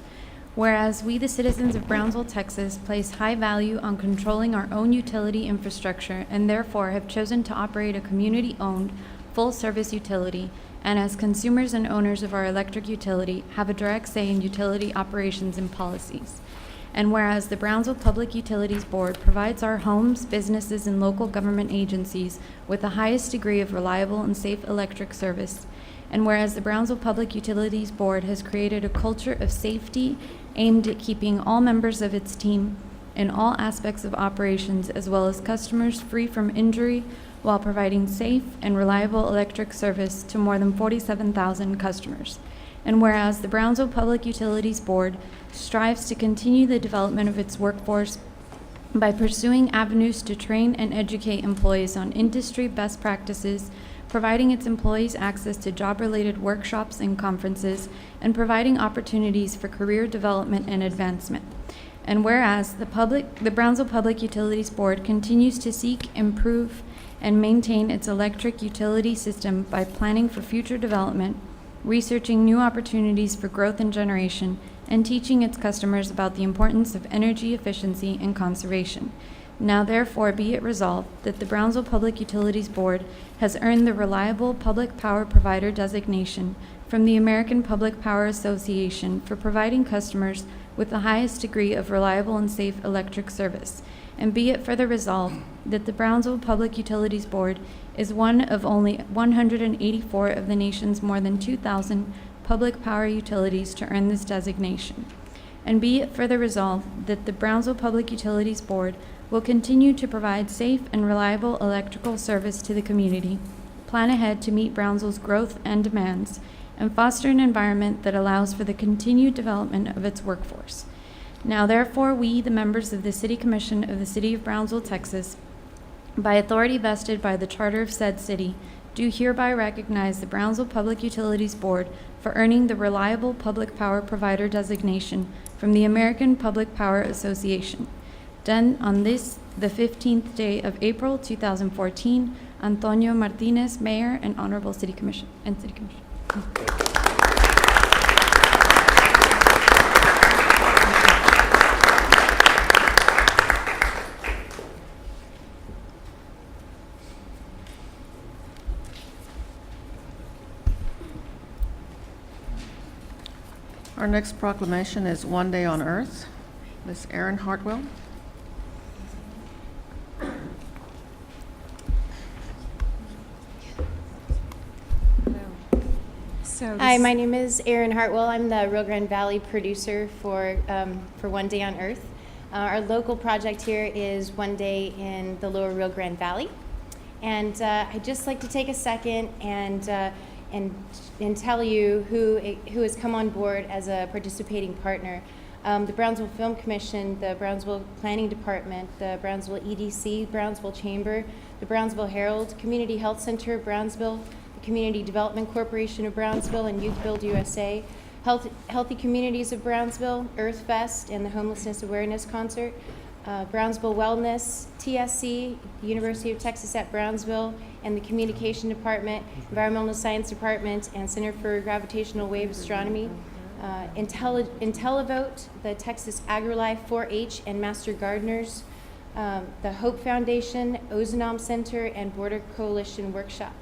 E: Whereas we, the citizens of Brownsville, Texas, place high value on controlling our own utility infrastructure and therefore have chosen to operate a community-owned, full-service utility, and as consumers and owners of our electric utility, have a direct say in utility operations and policies. And whereas the Brownsville Public Utilities Board provides our homes, businesses, and local government agencies with the highest degree of reliable and safe electric service, and whereas the Brownsville Public Utilities Board has created a culture of safety aimed at keeping all members of its team in all aspects of operations as well as customers free from injury while providing safe and reliable electric service to more than 47,000 customers. And whereas the Brownsville Public Utilities Board strives to continue the development of its workforce by pursuing avenues to train and educate employees on industry best practices, providing its employees access to job-related workshops and conferences, and providing opportunities for career development and advancement. And whereas the Brownsville Public Utilities Board continues to seek, improve, and maintain its electric utility system by planning for future development, researching new opportunities for growth and generation, and teaching its customers about the importance of energy efficiency and conservation. Now therefore be it resolved that the Brownsville Public Utilities Board has earned the Reliable Public Power Provider designation from the American Public Power Association for providing customers with the highest degree of reliable and safe electric service. And be it further resolved that the Brownsville Public Utilities Board is one of only 184 of the nation's more than 2,000 public power utilities to earn this designation. And be it further resolved that the Brownsville Public Utilities Board will continue to provide safe and reliable electrical service to the community, plan ahead to meet Brownsville's growth and demands, and foster an environment that allows for the continued development of its workforce. Now therefore, we, the members of the City Commission of the City of Brownsville, Texas, by authority vested by the Charter of said city, do hereby recognize the Brownsville Public Utilities Board for earning the Reliable Public Power Provider designation from the American Public Power Association. Done on this, the 15th day of April 2014, Antonio Martinez, Mayor and Honorable City Commission and City Commission.
A: Our next proclamation is One Day on Earth. Ms. Erin Hartwell.
P: Hi, my name is Erin Hartwell. I'm the Rio Grande Valley producer for One Day on Earth. Our local project here is One Day in the Lower Rio Grande Valley. And I'd just like to take a second and tell you who has come on board as a participating partner. The Brownsville Film Commission, the Brownsville Planning Department, the Brownsville EDC, Brownsville Chamber, the Brownsville Herald, Community Health Center of Brownsville, the Community Development Corporation of Brownsville, and Youth Build USA, Healthy Communities of Brownsville, Earth Fest, and the Homelessness Awareness Concert, Brownsville Wellness, TSC, University of Texas at Brownsville, and the Communication Department, Environmental Science Department, and Center for Gravitational Wave Astronomy, IntelliVote, the Texas AgriLife 4-H and Master Gardeners, the Hope Foundation, Ozanam Center, and Border Coalition Workshop.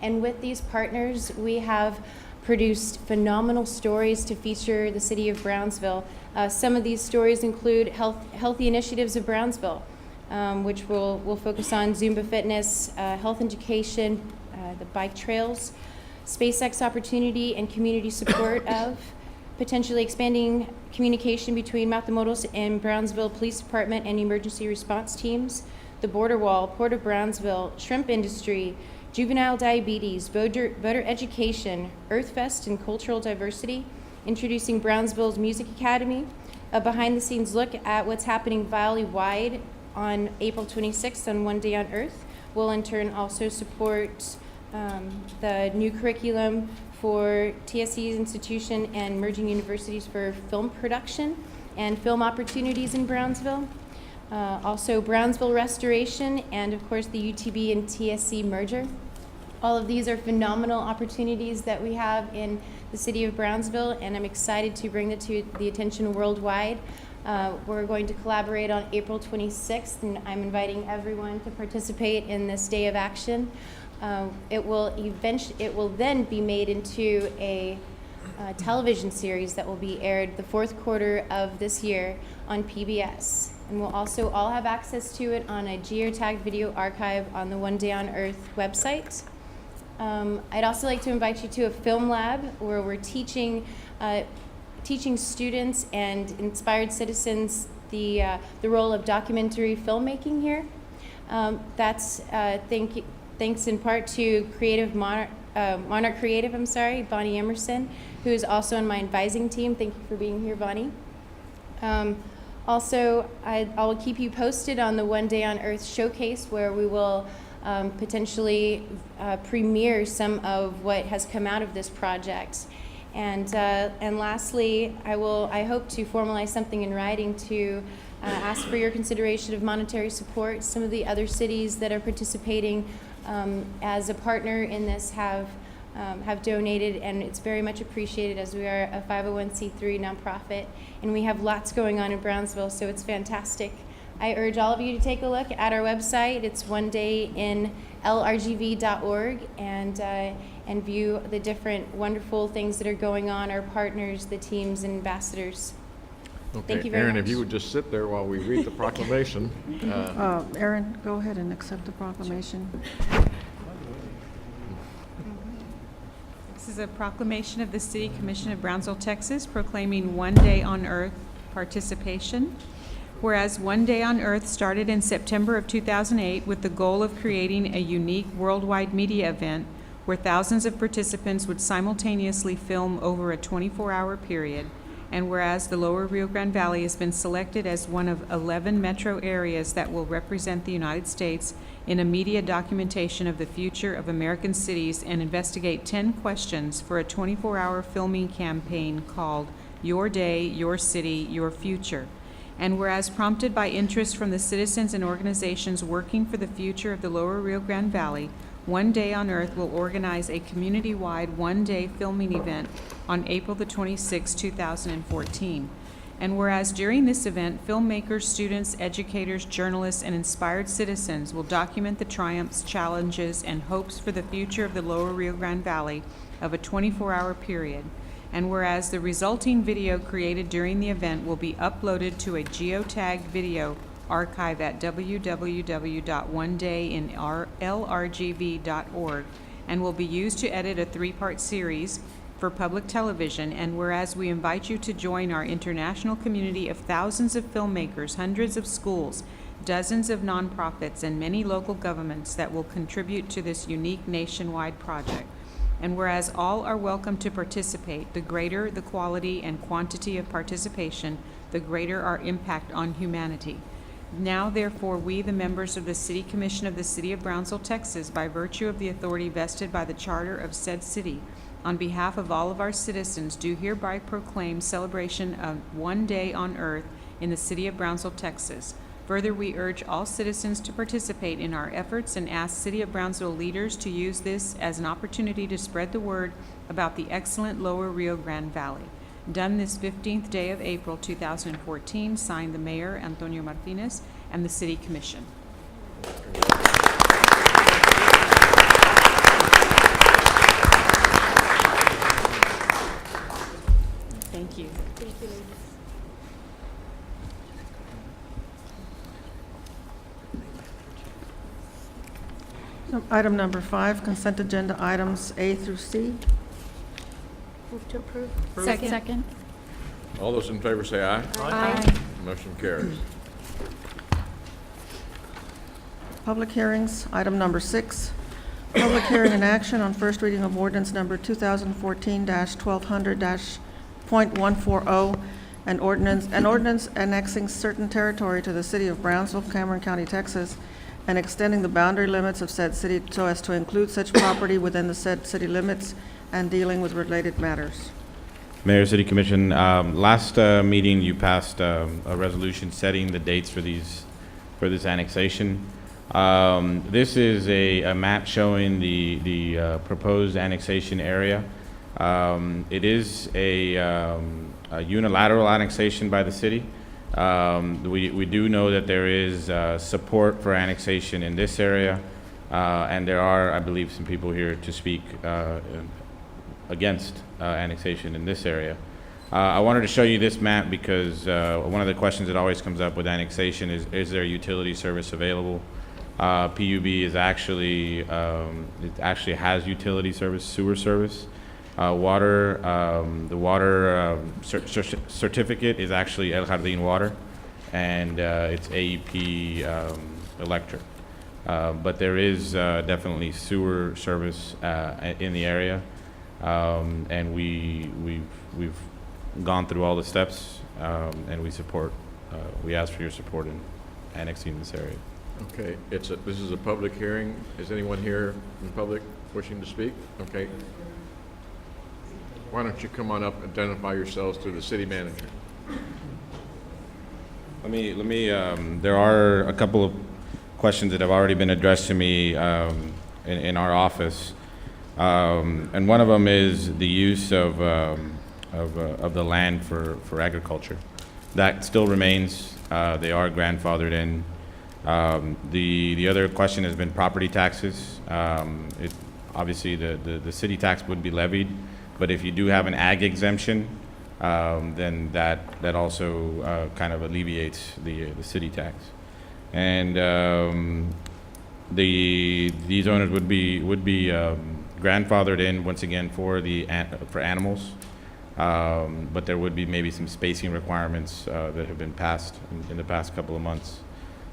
P: And with these partners, we have produced phenomenal stories to feature the city of Brownsville. Some of these stories include Healthy Initiatives of Brownsville, which will focus on Zumba fitness, health education, the bike trails, SpaceX opportunity and community support of, potentially expanding communication between Matamoros and Brownsville Police Department and emergency response teams, the border wall, Port of Brownsville, shrimp industry, juvenile diabetes, voter education, Earthfest and cultural diversity, introducing Brownsville's Music Academy, a behind-the-scenes look at what's happening valley-wide on April 26th on One Day on Earth, will in turn also support the new curriculum for TSC's institution and merging universities for film production and film opportunities in Brownsville. Also Brownsville Restoration, and of course the UTB and TSC merger. All of these are phenomenal opportunities that we have in the city of Brownsville, and I'm excited to bring it to the attention worldwide. We're going to collaborate on April 26th, and I'm inviting everyone to participate in this day of action. It will then be made into a television series that will be aired the fourth quarter of this year on PBS. And we'll also all have access to it on a geotagged video archive on the One Day on Earth website. I'd also like to invite you to a film lab where we're teaching students and inspired citizens the role of documentary filmmaking here. That's thanks in part to Monarch Creative, Bonnie Emerson, who is also on my advising team. Thank you for being here, Bonnie. Also, I will keep you posted on the One Day on Earth showcase, where we will potentially premiere some of what has come out of this project. And lastly, I hope to formalize something in writing to ask for your consideration of monetary support. Some of the other cities that are participating as a partner in this have donated, and it's very much appreciated, as we are a 501c3 nonprofit, and we have lots going on in Brownsville, so it's fantastic. I urge all of you to take a look at our website. It's onedayinlrgv.org, and view the different wonderful things that are going on, our partners, the teams, and ambassadors.
H: Okay,
P: Thank you very
H: Aaron,
P: much.
H: if you would just sit there while we read the proclamation.
A: Aaron, go ahead and accept the proclamation.
D: This is a proclamation of the City Commission of Brownsville, Texas, proclaiming One Day on Earth participation. Whereas One Day on Earth started in September of 2008 with the goal of creating a unique worldwide media event where thousands of participants would simultaneously film over a 24-hour period. And whereas the Lower Rio Grande Valley has been selected as one of 11 metro areas that will represent the United States in a media documentation of the future of American cities and investigate 10 questions for a 24-hour filming campaign called Your Day, Your City, Your Future. And whereas prompted by interest from the citizens and organizations working for the future of the Lower Rio Grande Valley, One Day on Earth will organize a community-wide one-day filming event on April the 26th, 2014. And whereas during this event, filmmakers, students, educators, journalists, and inspired citizens will document the triumphs, challenges, and hopes for the future of the Lower Rio Grande Valley of a 24-hour period. And whereas the resulting video created during the event will be uploaded to a geotagged video archive at www.onedayinlrgv.org and will be used to edit a 3-part series for public television. And whereas we invite you to join our international community of thousands of filmmakers, hundreds of schools, dozens of nonprofits, and many local governments that will contribute to this unique nationwide project. And whereas all are welcome to participate, the greater the quality and quantity of participation, the greater our impact on humanity. Now, therefore, we, the members of the City Commission of the City of Brownsville, Texas, by virtue of the authority vested by the Charter of said city, on behalf of all of our citizens, do hereby proclaim celebration of One Day on Earth in the City of Brownsville, Texas. Further, we urge all citizens to participate in our efforts and ask City of Brownsville leaders to use this as an opportunity to spread the word about the excellent Lower Rio Grande Valley. Done this 15th day of April 2014, signed the Mayor, Antonio Martinez, and the City Commission. Thank you.
J: Thank you, ladies.
A: So, item number 5, consent agenda items A through C.
J: Move to approve.
E: Second.
H: All those in favor say aye.
E: Aye.
H: Motion carries.
A: Public hearings, item number 6. Public hearing and action on first reading of ordinance number 2014-1200.140, an ordinance annexing certain territory to the city of Brownsville, Cameron County, Texas, and extending the boundary limits of said city so as to include such property within the said city limits and dealing with related matters.
M: Mayor, City Commission, last meeting, you passed a resolution setting the dates for this annexation. This is a map showing the proposed annexation area. It is a unilateral annexation by the city. We do know that there is support for annexation in this area, and there are, I believe, some people here to speak against annexation in this area. I wanted to show you this map because one of the questions that always comes up with annexation is there utility service available? PUB is actually, it actually has utility service, sewer service. The water certificate is actually El Jardín Water, and it's AEP Electric. But there is definitely sewer service in the area, and we've gone through all the steps, and we ask for your support in annexing this area.
H: Okay, this is a public hearing. Is anyone here in public wishing to speak? Okay. Why don't you come on up and identify yourselves to the city manager?
M: Let me, there are a couple of questions that have already been addressed to me in our office. And one of them is the use of the land for agriculture. That still remains. They are grandfathered in. The other question has been property taxes. Obviously, the city tax would be levied, but if you do have an ag exemption, then that also kind of alleviates the city tax. And these owners would be grandfathered in once again for animals, but there would be maybe some spacing requirements that have been passed in the past couple of months.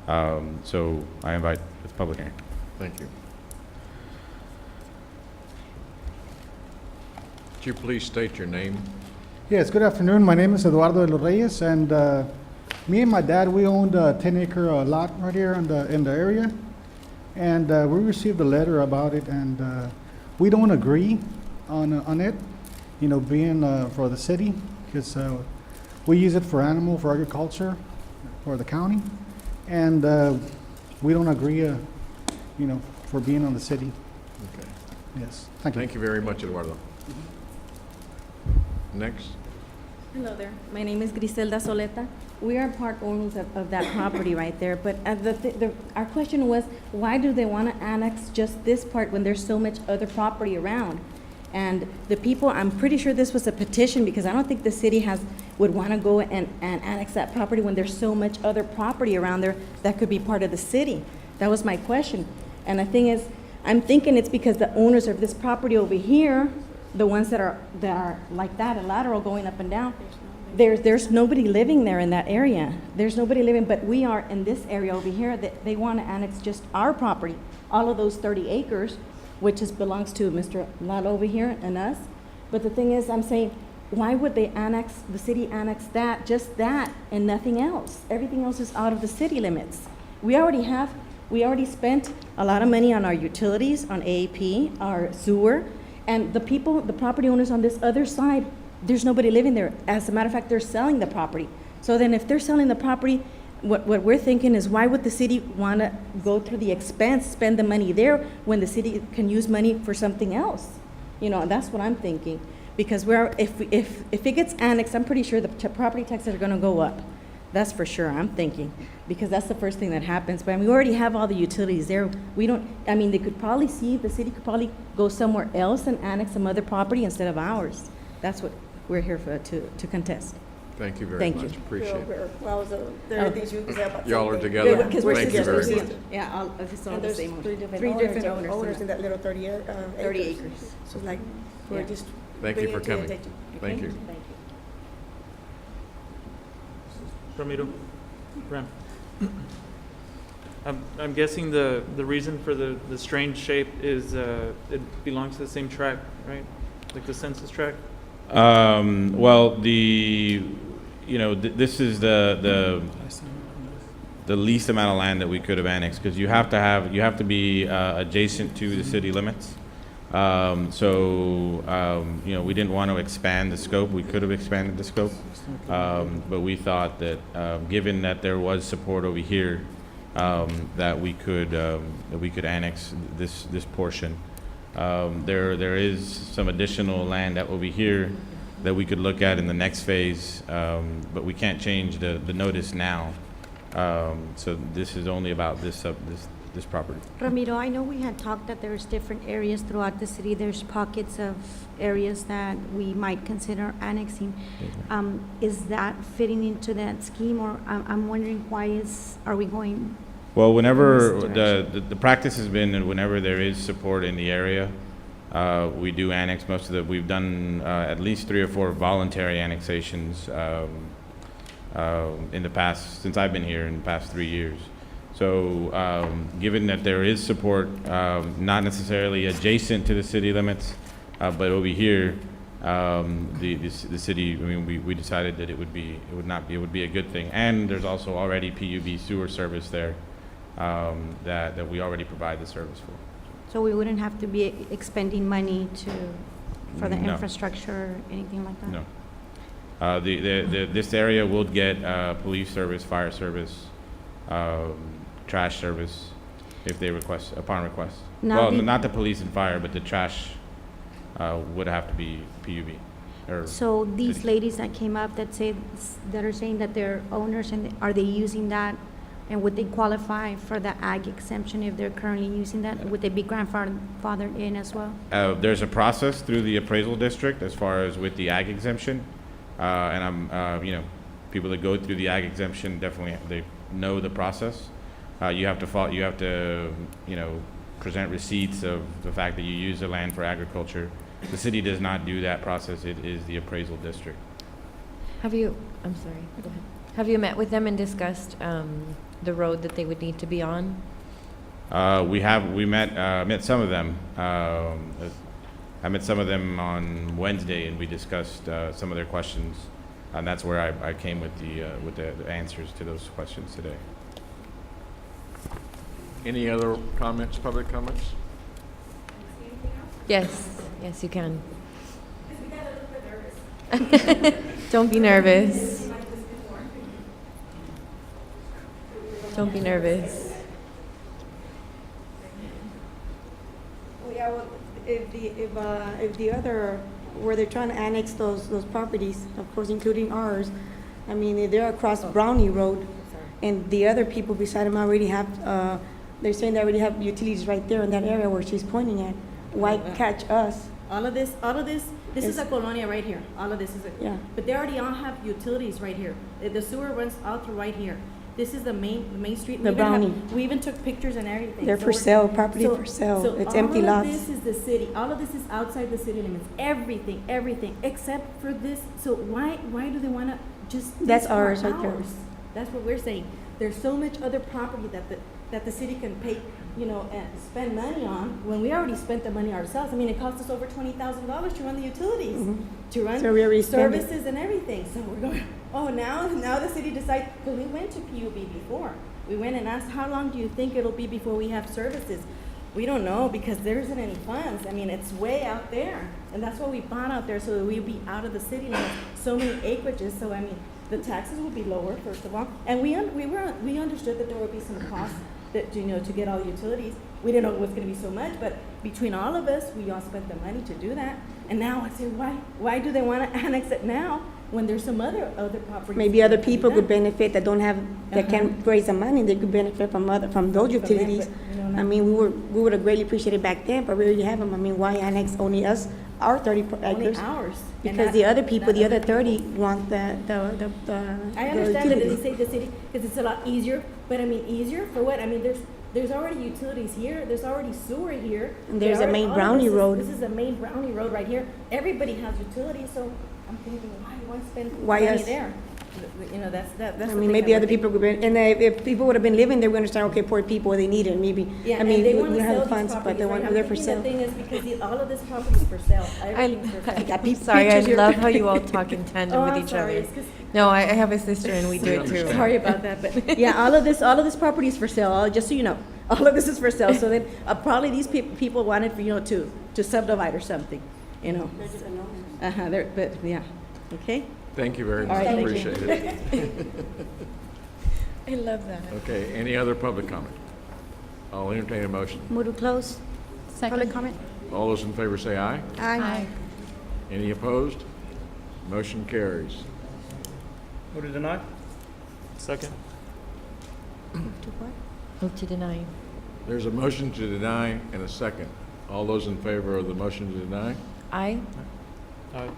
M: So I invite this public hearing.
H: Thank you. Could you please state your name?
K: Yes, good afternoon. My name is Eduardo de los Reyes, and me and my dad, we owned a 10-acre lot right here in the area, and we received a letter about it, and we don't agree on it, you know, being for the city, because we use it for agriculture, for the county, and we don't agree, you know, for being on the city.
H: Okay.
K: Yes, thank you.
H: Thank you very much, Eduardo. Next.
J: Hello there. My name is Griselda Soleta. We are part owners of that property right there, but our question was, why do they want to annex just this part when there's so much other property around? And the people, I'm pretty sure this was a petition, because I don't think the city would want to go and annex that property when there's so much other property around there that could be part of the city. That was my question. And the thing is, I'm thinking it's because the owners of this property over here, the ones that are like that, a lateral going up and down, there's nobody living there in that area. There's nobody living, but we are in this area over here that they want to annex just our property, all of those 30 acres, which belongs to Mr. Lalo over here and us. But the thing is, I'm saying, why would they the city annex that, just that, and nothing else? Everything else is out of the city limits. We already spent a lot of money on our utilities, on AAP, our sewer, and the property owners on this other side, there's nobody living there. As a matter of fact, they're selling the property. So then if they're selling the property, what we're thinking is, why would the city want to go through the expense, spend the money there, when the city can use money for something else? You know, that's what I'm thinking. Because if it gets annexed, I'm pretty sure the property taxes are going to go up. That's for sure, I'm thinking, because that's the first thing that happens. But we already have all the utilities there. The city could probably go somewhere else and annex some other property instead of ours. That's what we're here to contest.
H: Thank you very
J: Thank
H: much.
J: you.
H: Appreciate it.
Q: There are things you can say about
H: Y'all are
Q: something.
H: together.
J: Because we're
H: Thank you very
J: sisters.
H: much.
J: Yeah, it's all
Q: And
J: the
Q: there's
J: same.
Q: three different owners in that little 30 acres. So like, we're just.
H: Thank you
Q: bringing
H: for
Q: it to your
H: coming.
Q: attention.
H: Thank you.
L: Ramiro, Ram. I'm guessing the reason for the strange shape is it belongs to the same tract, right? Like the census tract?
M: Well, this is the least amount of land that we could have annexed, because you have to be adjacent to the city limits. You know, we didn't want to expand the scope. We could have expanded the scope, but we thought that given that there was support over here, that we could annex this portion. There is some additional land that over here that we could look at in the next phase, but we can't change the notice now. So this is only about this property.
J: Ramiro, I know we had talked that there's different areas throughout the city. There's pockets of areas that we might consider annexing. Is that fitting into that scheme, or I'm wondering are we going?
M: Well, whenever
J: in this
M: the practice has been that whenever there is support in the area, we do annex most of the. We've done at least 3 or 4 voluntary annexations in the past, since I've been here in the past 3 years. So given that there is support, not necessarily adjacent to the city limits, but over here, the city, I mean, we decided that it would be a good thing. And there's also already PUB sewer service there that we already provide the service for.
J: So we wouldn't have to be expending money for the
M: No.
J: infrastructure or anything like that?
M: No. This area will get police service, fire service, trash service if they request, upon request.
J: Now
M: Well,
J: the-
M: not the police and fire, but the trash would have to be PUB. Or
J: So these
M: city.
J: ladies that came up that are saying that they're owners, and are they using that? And would they qualify for the ag exemption if they're currently using that? Would they be grandfathered in as well?
M: There's a process through the appraisal district as far as with the ag exemption. And people that go through the ag exemption definitely, they know the process. You have to present receipts of the fact that you use the land for agriculture. The city does not do that process. It is the appraisal district.
G: I'm sorry, go ahead. Have you met with them and discussed the road that they would need to be on?
M: We met some of them. I met some of them on Wednesday, and we discussed some of their questions, and that's where I came with the answers to those questions today.
H: Any other comments, public comments?
G: Yes, you can. Don't be nervous. Don't be nervous.
Q: Yeah, well, if the other, where they're trying to annex those properties, of course, including ours, I mean, if they're across Brownie Road, and the other people beside them already have, they're saying they already have utilities right there in that area where she's pointing at. Why catch us?
R: All of this is a colonia right here. All of this is
Q: Yeah.
R: but they already all have utilities right here. The sewer runs out through right here. This is the main street.
Q: The Brownie.
R: We even took pictures and everything.
Q: They're for sale, property for sale. It's empty
R: All
Q: lots.
R: of this is the city. All of this is outside the city limits. Everything, except for this. So why do they want to just?
Q: That's
R: this part
Q: ours right there.
R: That's what we're saying. There's so much other property that the city can pay, and spend money on, when we already spent the money ourselves. I mean, it cost us over $20,000 to run the utilities, to run
Q: So we already spent it.
R: services and everything. So we're going, now the city decides, because we went to PUB before. We went and asked, how long do you think it'll be before we have services? We don't know, because there isn't any funds. I mean, it's way out there. And that's what we bought out there, so that we'd be out of the city limits. So many acreages, so I mean, the taxes would be lower, first of all. And we understood that there would be some costs that, to get all the utilities. We didn't know it was gonna be so much, but between all of us, we all spent the money to do that. And now I say, why do they wanna annex it now when there's some other properties?
Q: Maybe other
R: that can be
Q: people
R: done?
Q: could benefit that can't raise the money, they could benefit from those utilities. I mean, we would have greatly appreciated back then, but we already have them. I mean, why annex only us, our 30
R: Only
Q: acres?
R: ours.
Q: Because the other people, the other 30 want the
R: I understand that they
Q: utilities.
R: say the city, because it's a lot easier, but I mean, easier for what? I mean, there's already utilities here, there's already sewer here.
Q: And there's a
R: There are-
Q: main
R: all of
Q: Brownie
R: this is-
Q: Road.
R: This is the main Brownie Road right here. Everybody has utilities, so I'm thinking, why spend
Q: Why
R: money
Q: us?
R: there? You know, that's the
Q: I
R: thing
Q: mean, maybe
R: would
Q: other
R: think.
Q: people could be, and if people would have been living there, we understand, okay, poor people, they need it, maybe.
R: Yeah,
Q: I mean,
R: and they
Q: we
R: want to
Q: don't have
R: sell
Q: the
R: these
Q: funds, but
R: properties,
Q: they
R: right?
Q: want,
R: I'm
Q: they're for
R: thinking
Q: sale.
R: the thing is because all of this property is for sale. Everything's for sale.
Q: Got
G: Sorry, I
Q: pictures here.
G: love how you all talk in tandem
R: Oh,
G: with
R: I'm
G: each
R: sorry,
G: other.
R: it's 'cause-
G: No, I have a sister and we do it too.
R: Sorry about that, but yeah, all of this property is for sale, just so you know. All of this is for sale, so then probably these people wanted, to subdivide or something, you know. But, yeah, okay?
H: Thank you very
R: All
H: much.
R: right, thank you.
H: Appreciate it.
G: I love that.
H: Okay, any other public comment? I'll entertain a motion.
J: Move to close. Public
E: Second.
J: comment?
H: All those in favor say aye.
J: Aye.
H: Any opposed? Motion carries.
C: Move to deny?
L: Second.
J: To what?
G: Move to deny.
H: There's a motion to deny and a second. All those in favor of the motion to deny?
G: Aye.
L: Aye.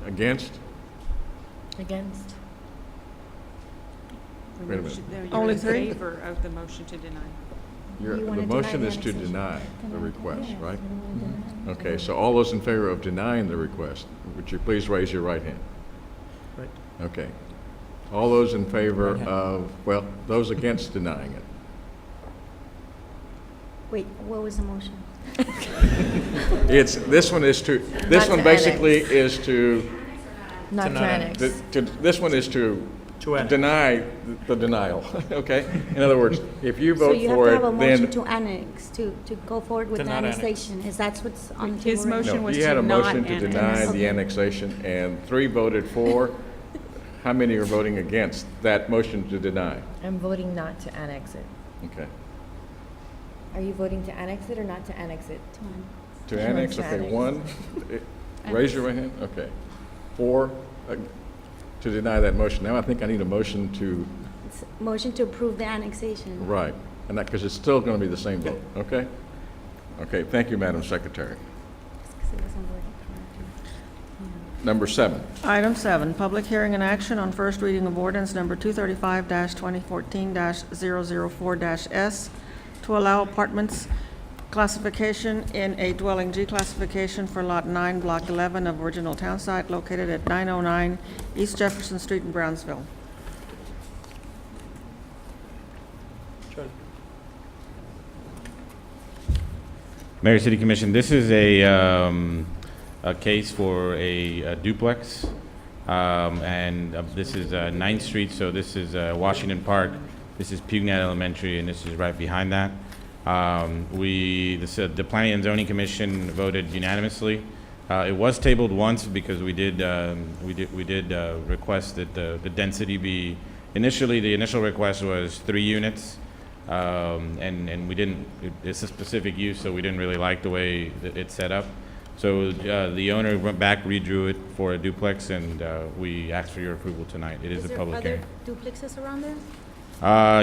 H: Against?
G: Against?
H: Wait a minute.
A: Only
D: in
A: three?
D: favor of the motion to deny.
H: The motion is to deny the request, right? Okay, so all those in favor of denying the request, would you please raise your right hand?
C: Right.
H: Okay. All those in favor of, well, those against denying it?
J: Wait, what was the motion?
H: This one
G: Not
H: one
G: to
H: basically is to,
G: Not to annex.
H: this one is to
C: To annex.
H: deny the denial, okay? In other words, if you
J: So
H: vote
J: you have
H: for
J: to have a
H: it,
J: motion
H: then.
J: to annex, to go forward with
L: To
J: the
L: not annex.
J: annexation. Is that what's on the
D: His
J: table right now?
D: motion
H: No,
D: was
H: you had
D: to
H: a
D: not
H: motion to
D: annex.
H: deny the
J: Okay.
H: annexation, and 3 voted for. How many are voting against that motion to deny?
G: I'm voting not to annex it.
H: Okay.
G: Are you voting to annex it or not to annex it?
H: To
G: She
H: annex,
G: wants to
H: okay,
G: annex.
H: 1, raise your right hand, okay. 4, to deny that motion. Now I think I need a motion to,
J: It's motion to approve the annexation.
H: right, and that, because it's still going to be the same vote, okay? Okay, thank you, Madam Secretary. Number 7.
A: Item 7, public hearing and action on first reading of ordinance number 235-2014-004-S to allow apartments classification in a dwelling G classification for Lot 9, Block 11 of original town site located at 909 East Jefferson Street in Brownsville.
M: Mayor, City Commission, this is a case for a duplex, and this is 9th Street, so this is Washington Park, this is Pugnat Elementary, and this is right behind that. The Planning and Zoning Commission voted unanimously. It was tabled once because we did request that the density be, the initial request was 3 units. And we didn't, it's a specific use, so we didn't really like the way that it's set up. So the owner went back, redrew it for a duplex, and we asked for your approval tonight. It is a public hearing.
J: Are there duplexes around there?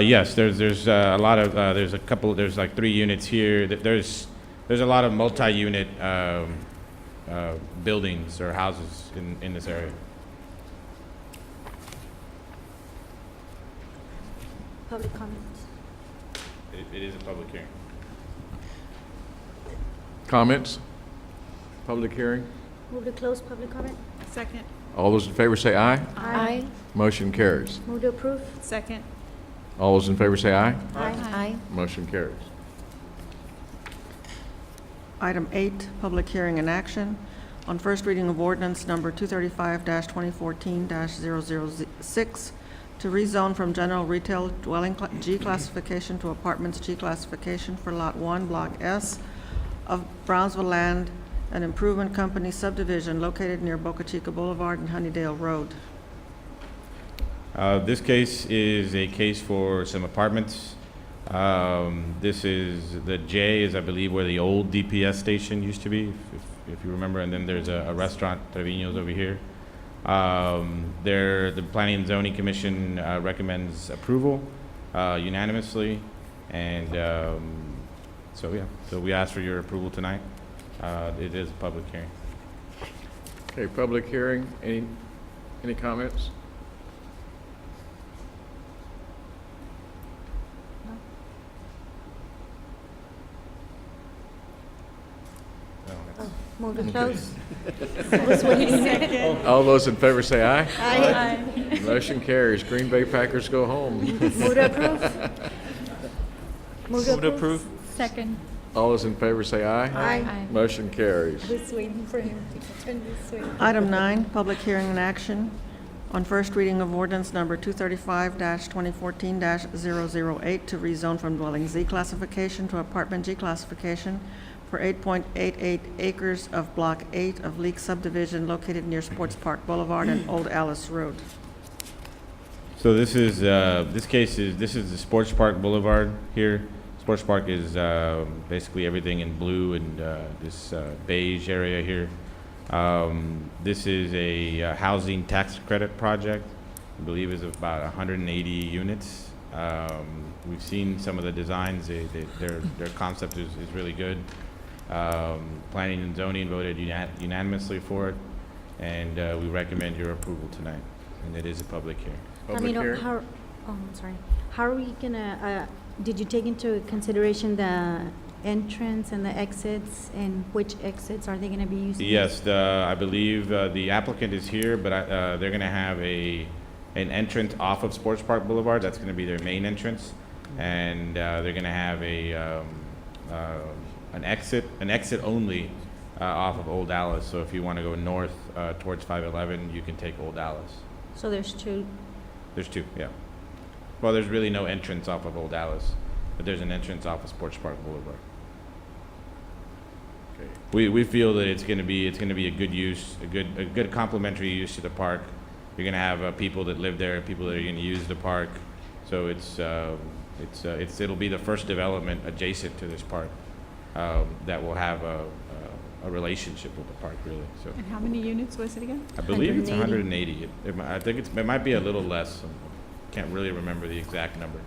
M: Yes, there's a lot of, there's like 3 units here. There's a lot of multi-unit buildings or houses in this area.
J: Public comments.
M: It is a public hearing.
H: Comments? Public hearing?
J: Move to close public comment.
D: Second.
H: All those in favor say aye.
J: Aye.
H: Motion carries.
J: Move to approve.
D: Second.
H: All those in favor say aye.
J: Aye.
H: Motion carries.
A: Item 8, public hearing and action on first reading of ordinance number 235-2014-006 to rezone from general retail dwelling G classification to apartments G classification for Lot 1, Block S of Brownsville Land and Improvement Company subdivision located near Boca Chica Boulevard and Honeydale Road.
M: This case is a case for some apartments. This is, the J is, I believe, where the old DPS station used to be, if you remember, and then there's a restaurant, Trevino's over here. The Planning and Zoning Commission recommends approval unanimously, and so we ask for your approval tonight. It is a public hearing.
H: Okay, public hearing. Any comments?
J: Move to close.
H: All those in favor say aye.
J: Aye.
H: Motion carries. Green Bay Packers go home.
J: Move to approve.
L: Move to approve.
E: Second.
H: All those in favor say aye.
J: Aye.
H: Motion carries.
J: Just waiting for him to turn this way.
A: Item 9, public hearing and action on first reading of ordinance number 235-2014-008 to rezone from dwelling Z classification to apartment G classification for 8.88 acres of Block 8 of Leak subdivision located near Sports Park Boulevard and Old Alice Road.
M: So this is, this is the Sports Park Boulevard here. Sports Park is basically everything in blue and this beige area here. This is a housing tax credit project. I believe is about 180 units. We've seen some of the designs. Their concept is really good. Planning and zoning voted unanimously for it, and we recommend your approval tonight. And it is a public hearing.
H: Public hearing?
J: I'm sorry. How are we gonna, did you take into consideration the entrance and the exits, and which exits are they gonna be using?
M: Yes, I believe the applicant is here, but they're going to have an entrance off of Sports Park Boulevard. That's going to be their main entrance, and they're going to have an exit only off of Old Alice. So if you want to go north towards 511, you can take Old Alice.
J: So there's two.
M: There's two, yeah. Well, there's really no entrance off of Old Alice, but there's an entrance off of Sports Park Boulevard. We feel that it's going to be a good use, a good complementary use to the park. You're going to have people that live there, people that are going to use the park. So it'll be the first development adjacent to this park that will have a relationship with the park, really. So
D: And how many units was it again?
M: I believe it's 180. I think it might be a little less. Can't really remember the exact number.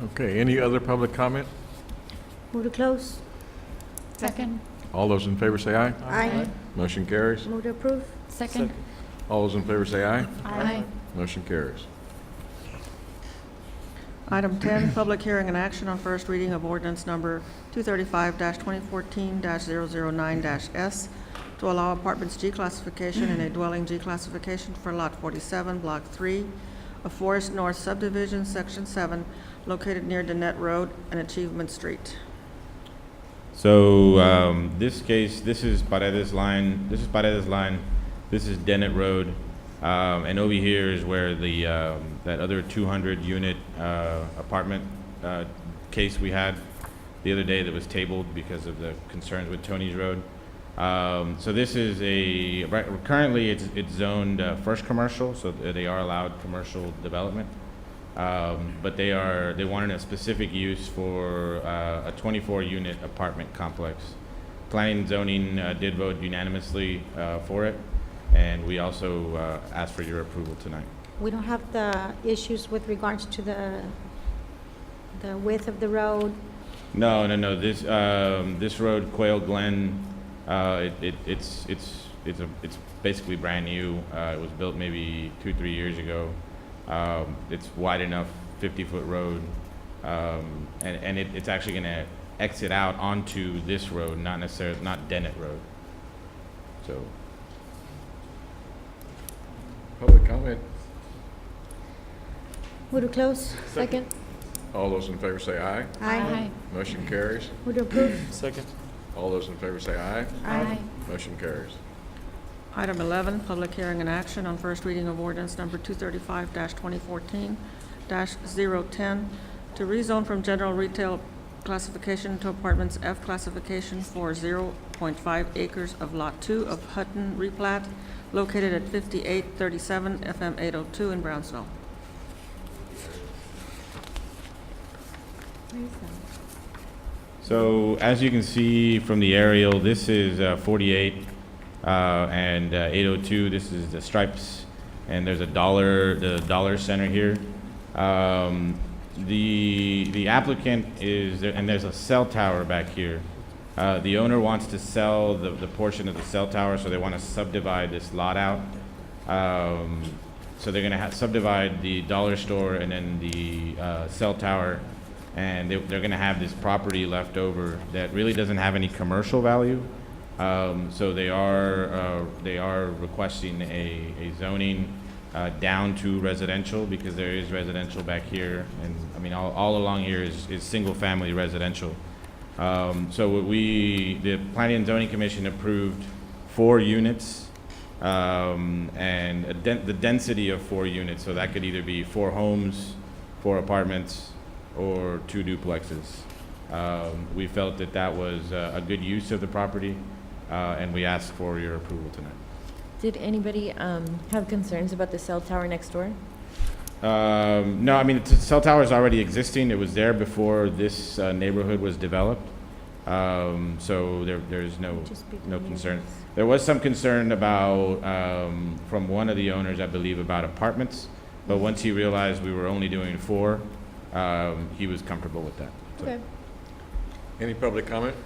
H: Okay, any other public comment?
J: Move to close.
E: Second.
H: All those in favor say aye.
J: Aye.
H: Motion carries.
J: Move to approve.
E: Second.
H: All those in favor say aye.
E: Aye.
H: Motion carries.
A: Item 10, public hearing and action on first reading of ordinance number 235-2014-009-S to allow apartments G classification and a dwelling G classification for Lot 47, Block 3 of Forest North Subdivision, Section 7, located near Danette Road and Achievement Street.
M: So this case, this is Paredes line. This is Paredes line. This is Dennett Road, and over here is where the that other 200-unit apartment case we had the other day that was tabled because of the concerns with Tony's Road. So this is currently it's zoned first commercial, so they are allowed commercial development. But they wanted a specific use for a 24-unit apartment complex. Planning and zoning did vote unanimously for it, and we also asked for your approval tonight.
J: We don't have the issues with regards to the width of the road.
M: No. This road, Quail Glen, it's basically brand new. It was built maybe 2-3 years ago. It's wide enough, 50-foot road, and it's actually going to exit out onto this road, not Dennett Road. So,
H: Public comment.
J: Move to close.
E: Second.
H: All those in favor say aye.
E: Aye.
H: Motion carries.
J: Move to approve.
L: Second.
H: All those in favor say aye.
E: Aye.
H: Motion carries.
A: Item 11, public hearing and action on first reading of ordinance number 235-2014-010 to rezone from general retail classification to apartments F classification for 0.5 acres of Lot 2 of Hutton replat located at 5837 FM 802 in Brownsville.
M: So as you can see from the aerial, this is 48 and 802. This is the Stripes, and there's the Dollar Center here. The applicant is there, and there's a cell tower back here. The owner wants to sell the portion of the cell tower, so they want to subdivide this lot out. So they're going to subdivide the dollar store and then the cell tower, and they're going to have this property left over that really doesn't have any commercial value. So they are requesting a zoning down to residential, because there is residential back here, and I mean, all along here is single-family residential. So the Planning and Zoning Commission approved 4 units, and the density of 4 units, so that could either be 4 homes, 4 apartments, or 2 duplexes. We felt that that was a good use of the property, and we ask for your approval tonight.
G: Did anybody have concerns about the cell tower next door?
M: No, I mean, the cell tower is already existing. It was there before this neighborhood was developed. So there's no concern. There was some concern about, from one of the owners, I believe, about apartments. But once he realized we were only doing 4, he was comfortable with that. So.
G: Okay.
H: Any public comment?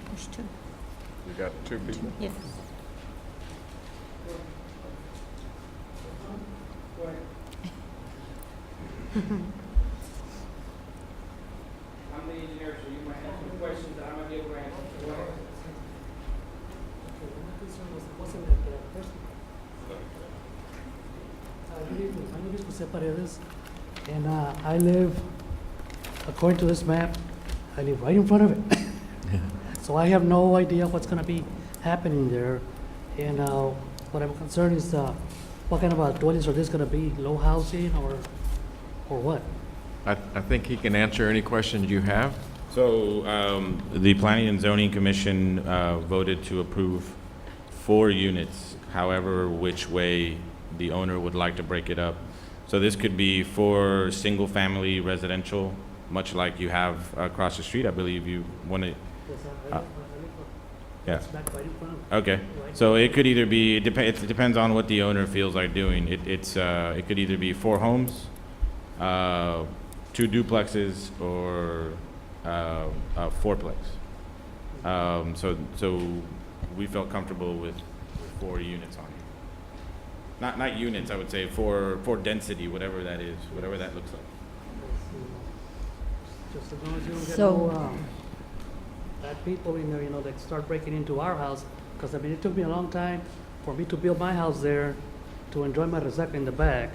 J: There's 2.
H: We got 2 people.
J: Yes.
I: I'm the engineer, so you might have some questions that I might be able to answer. Go ahead.
S: Good evening. My name is Jose Paredes, and I live, according to this map, I live right in front of it. So I have no idea what's going to be happening there. And what I'm concerned is what kind of dwellings are this going to be? Low housing or what?
H: I think he can answer any questions you have.
M: So the Planning and Zoning Commission voted to approve 4 units, however which way the owner would like to break it up. So this could be 4 single-family residential, much like you have across the street. I believe you want to. Yeah. Okay. So it could either be. It depends on what the owner feels like doing. It could either be 4 homes, 2 duplexes, or 4-plex. So we felt comfortable with 4 units on it. Not units, I would say, for density, whatever that is, whatever that looks like.
S: Just as long as you don't get
G: So-
S: no bad people in there, that start breaking into our house. Because I mean, it took me a long time for me to build my house there, to enjoy my resaca in the back,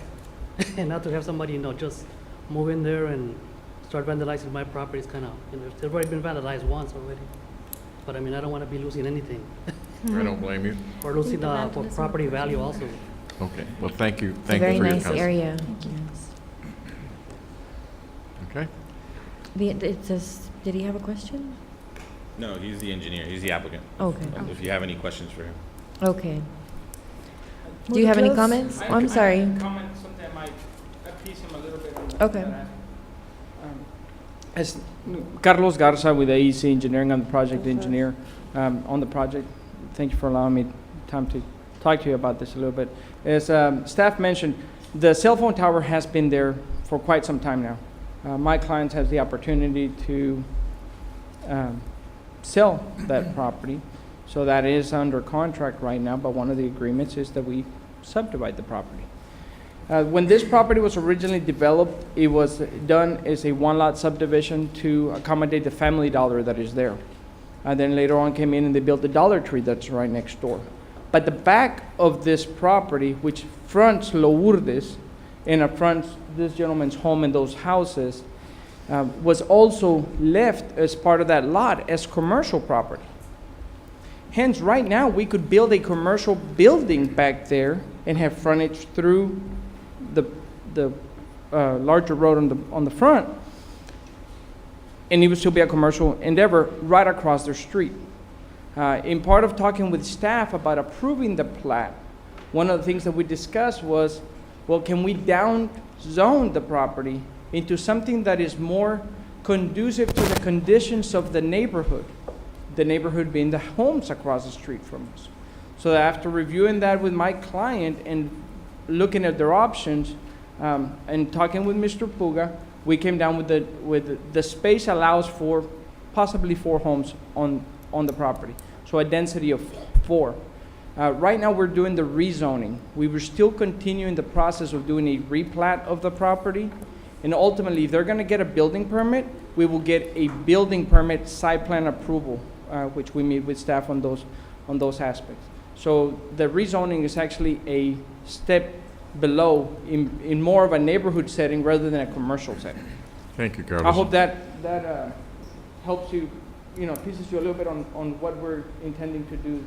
S: and not to have somebody, just move in there and start vandalizing my property. It's kind of, it's already been vandalized once already. But I mean, I don't want to be losing anything.
H: I don't blame you.
S: Or losing
J: The
S: for
J: vandalism
S: property
J: of the
S: value
J: community.
S: also.
H: Okay, well, thank you.
G: It's a
H: Thank you
G: very
H: for your
G: nice
H: comment.
G: area.
H: Okay.
G: It says, did he have a question?
M: No, he's the engineer. He's the applicant.
G: Okay.
M: If you have any questions for him.
G: Okay. Do you have any comments? Oh, I'm sorry.
I: Comment something that might appease him a little bit.
G: Okay.
I: As Carlos Garza with AEC Engineering, I'm the project engineer on the project. Thank you for allowing me time to talk to you about this a little bit. As staff mentioned, the cell phone tower has been there for quite some time now. My clients have the opportunity to sell that property, so that is under contract right now, but one of the agreements is that we subdivide the property. When this property was originally developed, it was done as a 1-lot subdivision to accommodate the Family Dollar that is there. And then later on came in and they built the Dollar Tree that's right next door. But the back of this property, which fronts Lourdes and fronts this gentleman's home and those houses, was also left as part of that lot as commercial property. Hence, right now, we could build a commercial building back there and have frontage through the larger road on the front, and it would still be a commercial endeavor right across their street. In part of talking with staff about approving the plat, one of the things that we discussed was, well, can we down zone the property into something that is more conducive to the conditions of the neighborhood being the homes across the street from us. So after reviewing that with my client and looking at their options, and talking with Mr. Puga, we came down with the space allows for possibly 4 homes on the property. So a density of 4. Right now we're doing the rezoning. We were still continuing the process of doing a replat of the property. And ultimately, if they're gonna get a building permit, we will get a building permit site plan approval, which we meet with staff on those aspects. So the rezoning is actually a step below in more of a neighborhood setting rather than a commercial setting.
H: Thank you, Carlos.
I: I hope that helps you, pieces you a little bit on what we're intending to do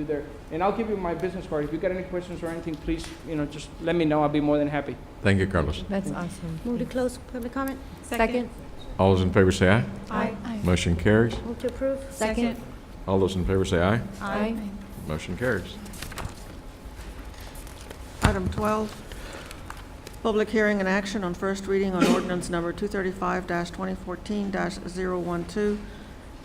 I: there. And I'll give you my business card. If you got any questions or anything, please, just let me know. I'll be more than happy.
H: Thank you, Carlos.
G: That's awesome.
J: Move to close public comment.
G: Second.
H: All those in favor say aye.
J: Aye.
H: Motion carries.
J: Move to approve.
G: Second.
H: All those in favor say aye.
G: Aye.
H: Motion carries.
A: Item 12, public hearing and action on first reading on ordinance number 235-2014-012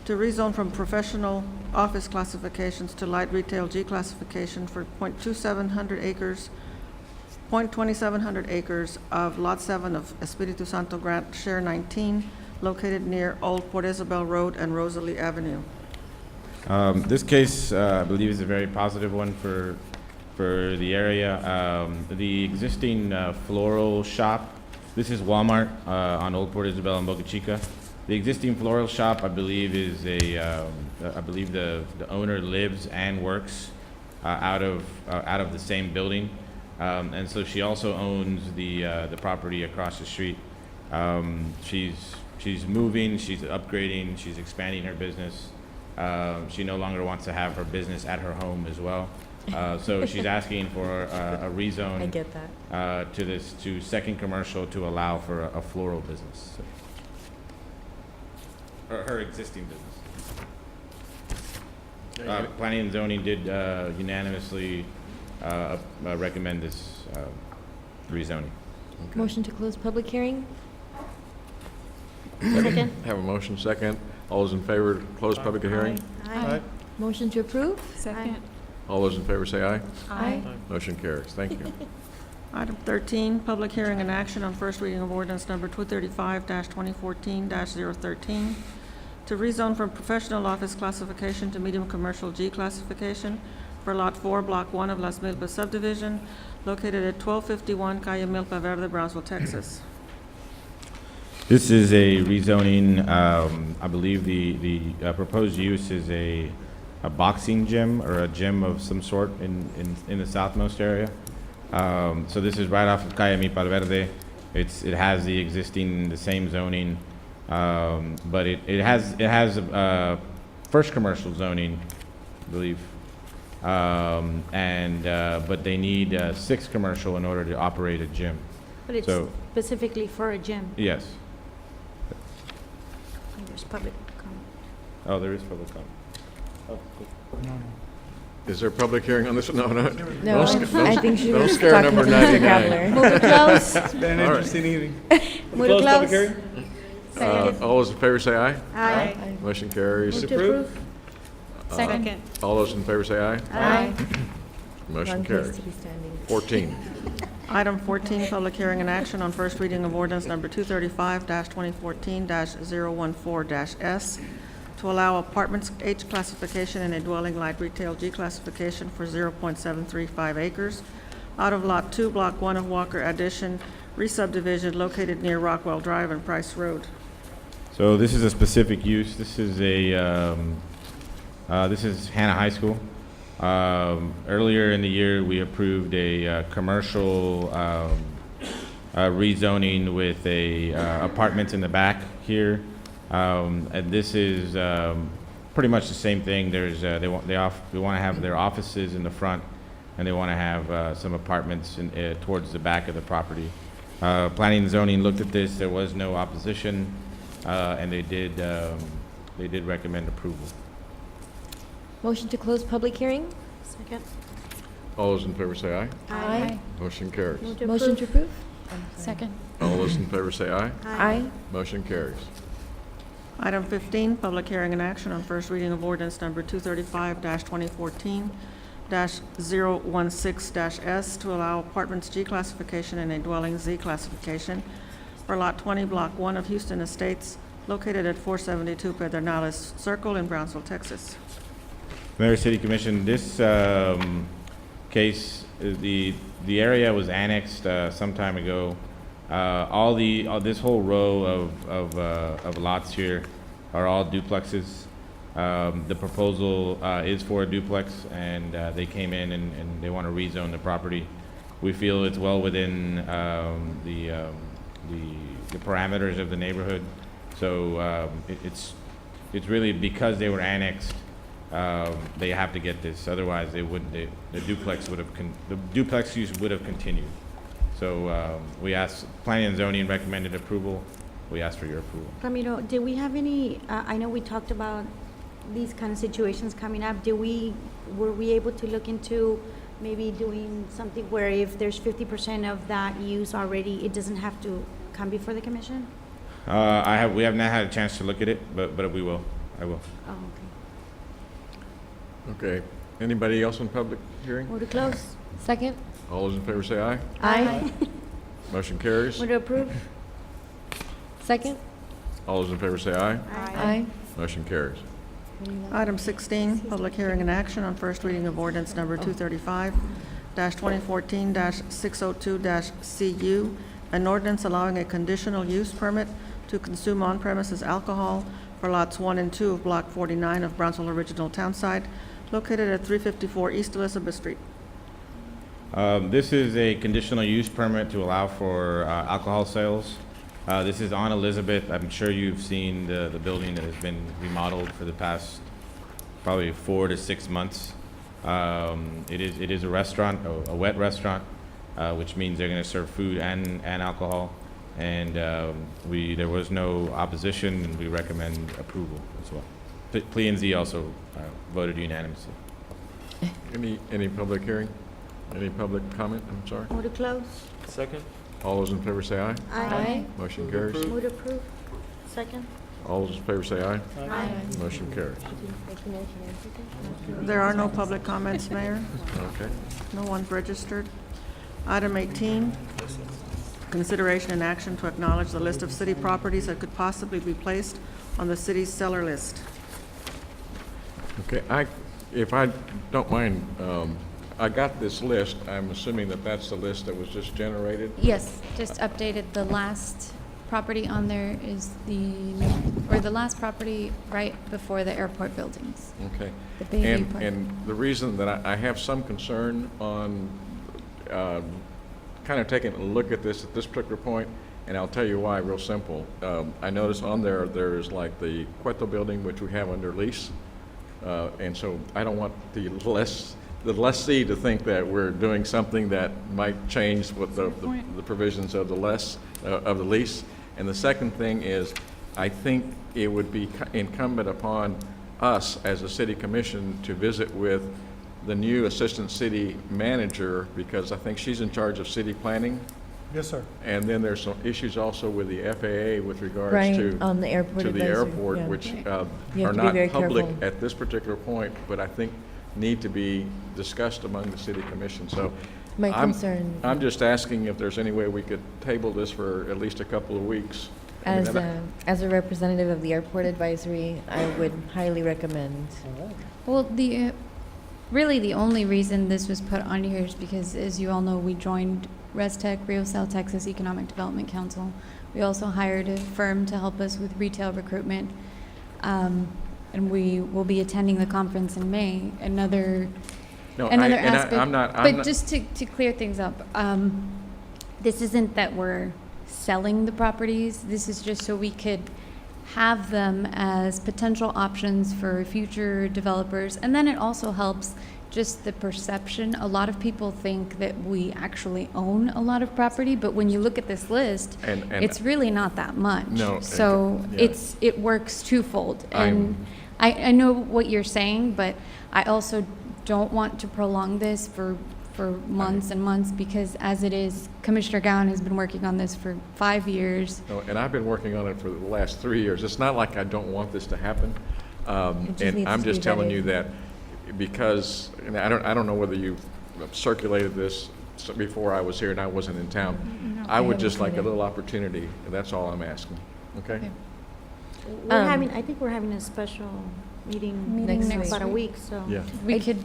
A: to rezone from professional office classifications to light retail G classification for .2700 acres of Lot 7 of Espiritu Santo Grant Share 19, located near Old Port Isabel Road and Rosalie Avenue.
M: This case, I believe, is a very positive one for the area. The existing floral shop, this is Walmart on Old Port Isabel and Boca Chica. The existing floral shop, I believe, is I believe the owner lives and works out of the same building, and so she also owns the property across the street. She's moving, she's upgrading, she's expanding her business. She no longer wants to have her business at her home as well. So she's asking for a rezone.
G: I get that.
M: To second commercial to allow for a floral business. Or her existing business. Planning and zoning did unanimously recommend this rezoning.
G: Motion to close public hearing.
H: Second. Have a motion second. All those in favor to close public hearing?
G: Aye. Motion to approve.
D: Second.
H: All those in favor say aye.
G: Aye.
H: Motion carries. Thank you.
A: Item 13, public hearing and action on first reading of ordinance number 235-2014-013 to rezone from professional office classification to medium commercial G classification for Lot 4, Block 1 of Las Milpas subdivision, located at 1251 Calle Milpa Verde, Brownsville, Texas.
M: This is a rezoning. I believe the proposed use is a boxing gym or a gym of some sort in the southmost area. So this is right off of Calle Milpa Verde. It has the same zoning, but it has first commercial zoning, I believe, but they need 6 commercial in order to operate a gym.
J: But it's
M: So-
J: specifically for a gym.
M: Yes.
J: There's public comment.
M: Oh, there is public comment. Oh, cool.
H: Is there a public hearing on this? No.
G: No,
H: Don't
G: I think she
H: don't
G: was
H: scare
G: talking
H: number
G: to Mr.
H: 99.
G: Gabler.
J: Move to close.
C: Been
H: All right.
C: interesting evening.
J: Move to close.
H: All those in favor say aye.
J: Aye.
H: Motion carries.
J: Move to approve.
D: Second.
H: All those in favor say aye.
J: Aye.
H: Motion
G: Wrong place
H: carries.
G: to be standing.
H: 14.
A: Item 14, public hearing and action on first reading of ordinance number 235-2014-014-S to allow apartments H classification and a dwelling light retail G classification for 0.735 acres out of Lot 2, Block 1 of Walker Addition, re-subdivision located near Rockwell Drive and Price Road.
M: So this is a specific use. This is this is Hannah High School. Earlier in the year, we approved a commercial rezoning with apartments in the back here. And this is pretty much the same thing. There's they want to have their offices in the front, and they want to have some apartments towards the back of the property. Planning and zoning looked at this. There was no opposition, and they did recommend approval.
G: Motion to close public hearing.
J: Second.
H: All those in favor say aye.
G: Aye.
H: Motion carries.
J: Move to
G: Motion to
J: approve.
G: approve.
E: Second.
H: All those in favor say aye.
G: Aye.
H: Motion carries.
A: Item 15, public hearing and action on first reading of ordinance number 235-2014-016-S to allow apartments G classification and a dwelling Z classification for Lot 20, Block 1 of Houston Estates, located at 472 Pedernales Circle in Brownsville, Texas.
M: Mayor, City Commission, this case, the area was annexed some time ago. This whole row of lots here are all duplexes. The proposal is for a duplex, and they came in and they want to rezone the property. We feel it's well within the parameters of the neighborhood. So it's really because they were annexed, they have to get this. Otherwise, they wouldn't. The duplex would have the duplex use would have continued. So we asked, Planning and Zoning recommended approval. We asked for your approval.
J: Ramiro, did we have any, I know we talked about these kind of situations coming up. Were we able to look into maybe doing something where if there's 50% of that use already, it doesn't have to come before the commission?
M: We have not had a chance to look at it, but we will. I will.
J: Oh, okay.
H: Okay. Anybody else in public hearing?
J: Move to close.
E: Second?
H: All those in favor say aye.
J: Aye.
H: Motion carries.
J: Move to approve.
E: Second?
H: All those in favor say aye.
E: Aye.
H: Motion carries.
A: Item 16, public hearing and action on first reading of ordinance number 235-2014-602-CU, an ordinance allowing a conditional use permit to consume on-premises alcohol for lots 1 and 2 of Block 49 of Brownsville Original Townsite, located at 354 East Elizabeth Street.
M: This is a conditional use permit to allow for alcohol sales. This is on Elizabeth. I'm sure you've seen the building that has been remodeled for the past probably 4 to 6 months. It is a restaurant, a wet restaurant, which means they're going to serve food and alcohol. And there was no opposition, and we recommend approval as well. P&Z also voted unanimously.
H: Any public hearing? Any public comment? I'm sorry.
J: Move to close.
L: Second?
H: All those in favor say aye.
J: Aye.
H: Motion carries.
J: Move to approve. Second.
H: All those in favor say aye.
J: Aye.
H: Motion carries.
A: There are no public comments, Mayor.
H: Okay.
A: No one's registered. Item 18, consideration and action to acknowledge the list of city properties that could possibly be placed on the city's seller list.
H: Okay, if I don't mind, I got this list. I'm assuming that that's the list that was just generated?
E: Yes, just updated. The last property on there is the last property right before the airport buildings.
H: Okay.
E: The Bayview Park.
H: And the reason that I have some concern on kind of taking a look at this particular point, and I'll tell you why, real simple. I noticed on there's like the Cueto building, which we have under lease, and so I don't want the lessee to think that we're doing something that might change what the provisions of the lease. And the second thing is, I think it would be incumbent upon us as a city commission to visit with the new assistant city manager, because I think she's in charge of city planning.
K: Yes, sir.
H: And then there's some issues also with the FAA with regards
G: Right,
H: to
G: on the airport
H: to the
G: advisory,
H: airport,
G: yeah.
H: which
G: You
H: are
G: have to be
H: not
G: very
H: public
G: careful.
H: at this particular point, but I think need to be discussed among the city commission. So
G: My
H: I'm
G: concern,
H: just asking if there's any way we could table this for at least a couple of weeks. I mean,
G: as a representative of the airport advisory, I would highly recommend.
E: Well, really the only reason this was put on here is because, as you all know, we joined ResTech, Rio South Texas Economic Development Council. We also hired a firm to help us with retail recruitment. And we will be attending the conference in May. Another aspect.
H: I'm not.
E: Just to clear things up, this isn't that we're selling the properties. This is just so we could have them as potential options for future developers. And then it also helps just the perception. A lot of people think that we actually own a lot of property, but when you look at this list,
H: And
E: it's really not that much.
H: No,
E: So
H: yeah.
E: it works twofold. And I know what you're saying, but I also don't want to prolong this for months and months, because as it is, Commissioner Gowan has been working on this for 5 years.
H: No, and I've been working on it for the last 3 years. It's not like I don't want this to happen.
G: just
H: And
G: needs
H: I'm
G: to
H: just
G: be
H: telling
G: vetted.
H: you that because, and I don't know whether you circulated this before I was here and I wasn't in town. I would just like a little opportunity, and that's all I'm asking, okay?
J: I think we're having a special meeting
E: Meeting
J: in
E: next
J: about a
E: week.
J: week, so.
H: Yeah.
E: We could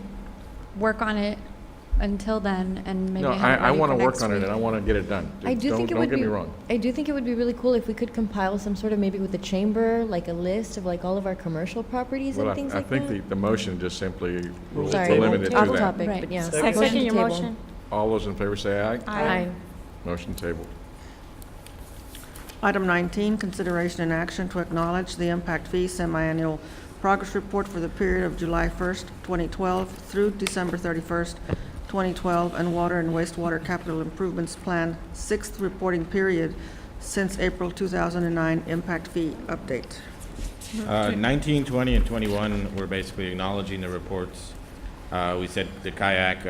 E: work on it until then and maybe
H: No,
E: have it
H: I
E: ready
H: want to
E: for
H: work
E: next
H: on it,
E: week.
H: and I want to get it done.
G: I do think it
H: Don't
G: would
H: get
G: be.
H: me wrong.
G: I do think it would be really cool if we could compile some sort of, maybe with the chamber, like a list of like all of our commercial properties
H: Well,
G: and things
H: I
G: like
H: think
G: that.
H: the motion just simply will
G: Sorry,
H: limit it to
G: off
H: that.
G: topic,
E: Right.
G: but yeah.
J: Second
G: Motion to
J: your
G: table.
J: motion.
H: All those in favor say aye.
G: Aye.
H: Motion tabled.
A: Item 19, consideration and action to acknowledge the impact fee semi-annual progress report for the period of July 1st, 2012 through December 31st, 2012, and water and wastewater capital improvements plan 6th reporting period since April 2009 impact fee update.
M: 19, 20, and 21, we're basically acknowledging the reports. We said the kayak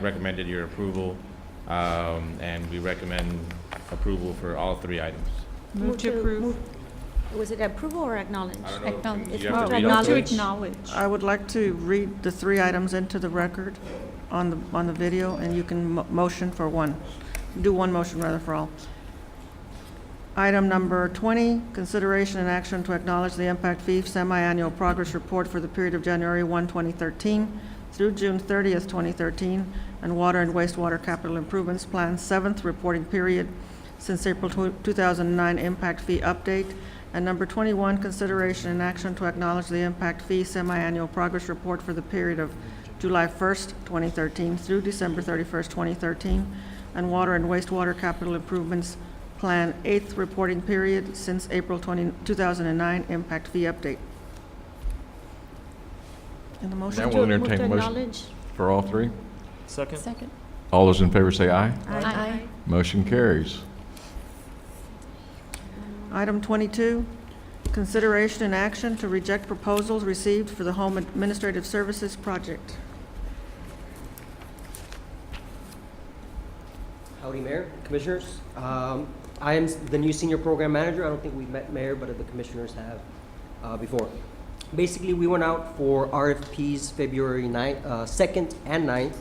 M: recommended your approval, and we recommend approval for all three items.
D: Move to approve.
J: Was it approval or acknowledge?
M: I don't know if
E: Acknowledge.
M: you have to read
J: Oh,
M: all
J: to
M: three.
D: Acknowledge.
A: I would like to read the three items into the record on the video, and you can motion for one. Do one motion rather for all. Item number 20, consideration and action to acknowledge the impact fee semi-annual progress report for the period of January 1, 2013 through June 30th, 2013, and water and wastewater capital improvements plan 7th reporting period since April 2009 impact fee update. And number 21, consideration and action to acknowledge the impact fee semi-annual progress report for the period of July 1st, 2013 through December 31st, 2013, and water and wastewater capital improvements plan 8th reporting period since April 2009 impact fee update. And the motion?
H: Now we'll
J: Move to
H: entertain a motion
J: acknowledge.
H: for all three.
L: Second?
E: Second.
H: All those in favor say aye.
E: Aye.
H: Motion carries.
A: Item 22, consideration and action to reject proposals received for the Home Administrative Services Project.
T: Howdy, Mayor, Commissioners. I am the new Senior Program Manager. I don't think we've met Mayor, but the Commissioners have before. Basically, we went out for RFPs February 2nd and 9th.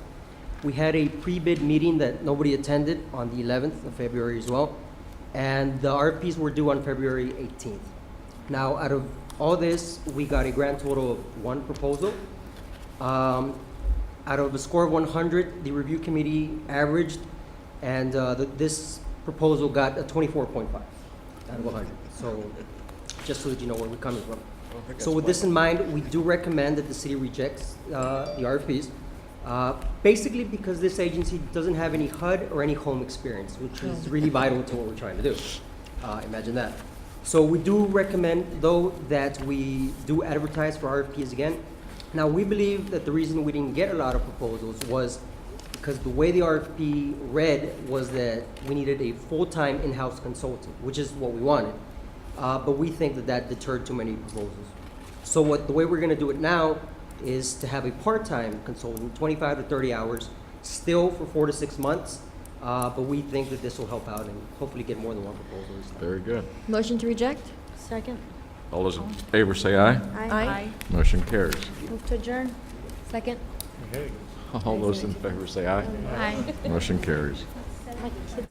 T: We had a pre-bid meeting that nobody attended on the 11th of February as well. And the RFPs were due on February 18th. Now, out of all this, we got a grand total of one proposal. Out of a score of 100, the review committee averaged, and this proposal got a 24.5 out of 100. So, just so that you know where we're coming from. So with this in mind, we do recommend that the city rejects the RFPs. Basically because this agency doesn't have any HUD or any home experience, which is really vital to what we're trying to do. Imagine that. So we do recommend, though, that we do advertise for RFPs again. Now, we believe that the reason we didn't get a lot of proposals was because the way the RFP read was that we needed a full-time in-house consultant, which is what we wanted. But we think that that deterred too many proposals. So the way we're gonna do it now is to have a part-time consultant, 25 to 30 hours, still for 4 to 6 months. But we think that this will help out and hopefully get more than one proposal this time.
H: Very good.
G: Motion to reject?
J: Second.
H: All those in favor say aye.
G: Aye.
H: Motion carries.
J: Move to adjourn.
G: Second?
H: All those in favor say aye.
E: Aye.
H: Motion carries.
J: My kids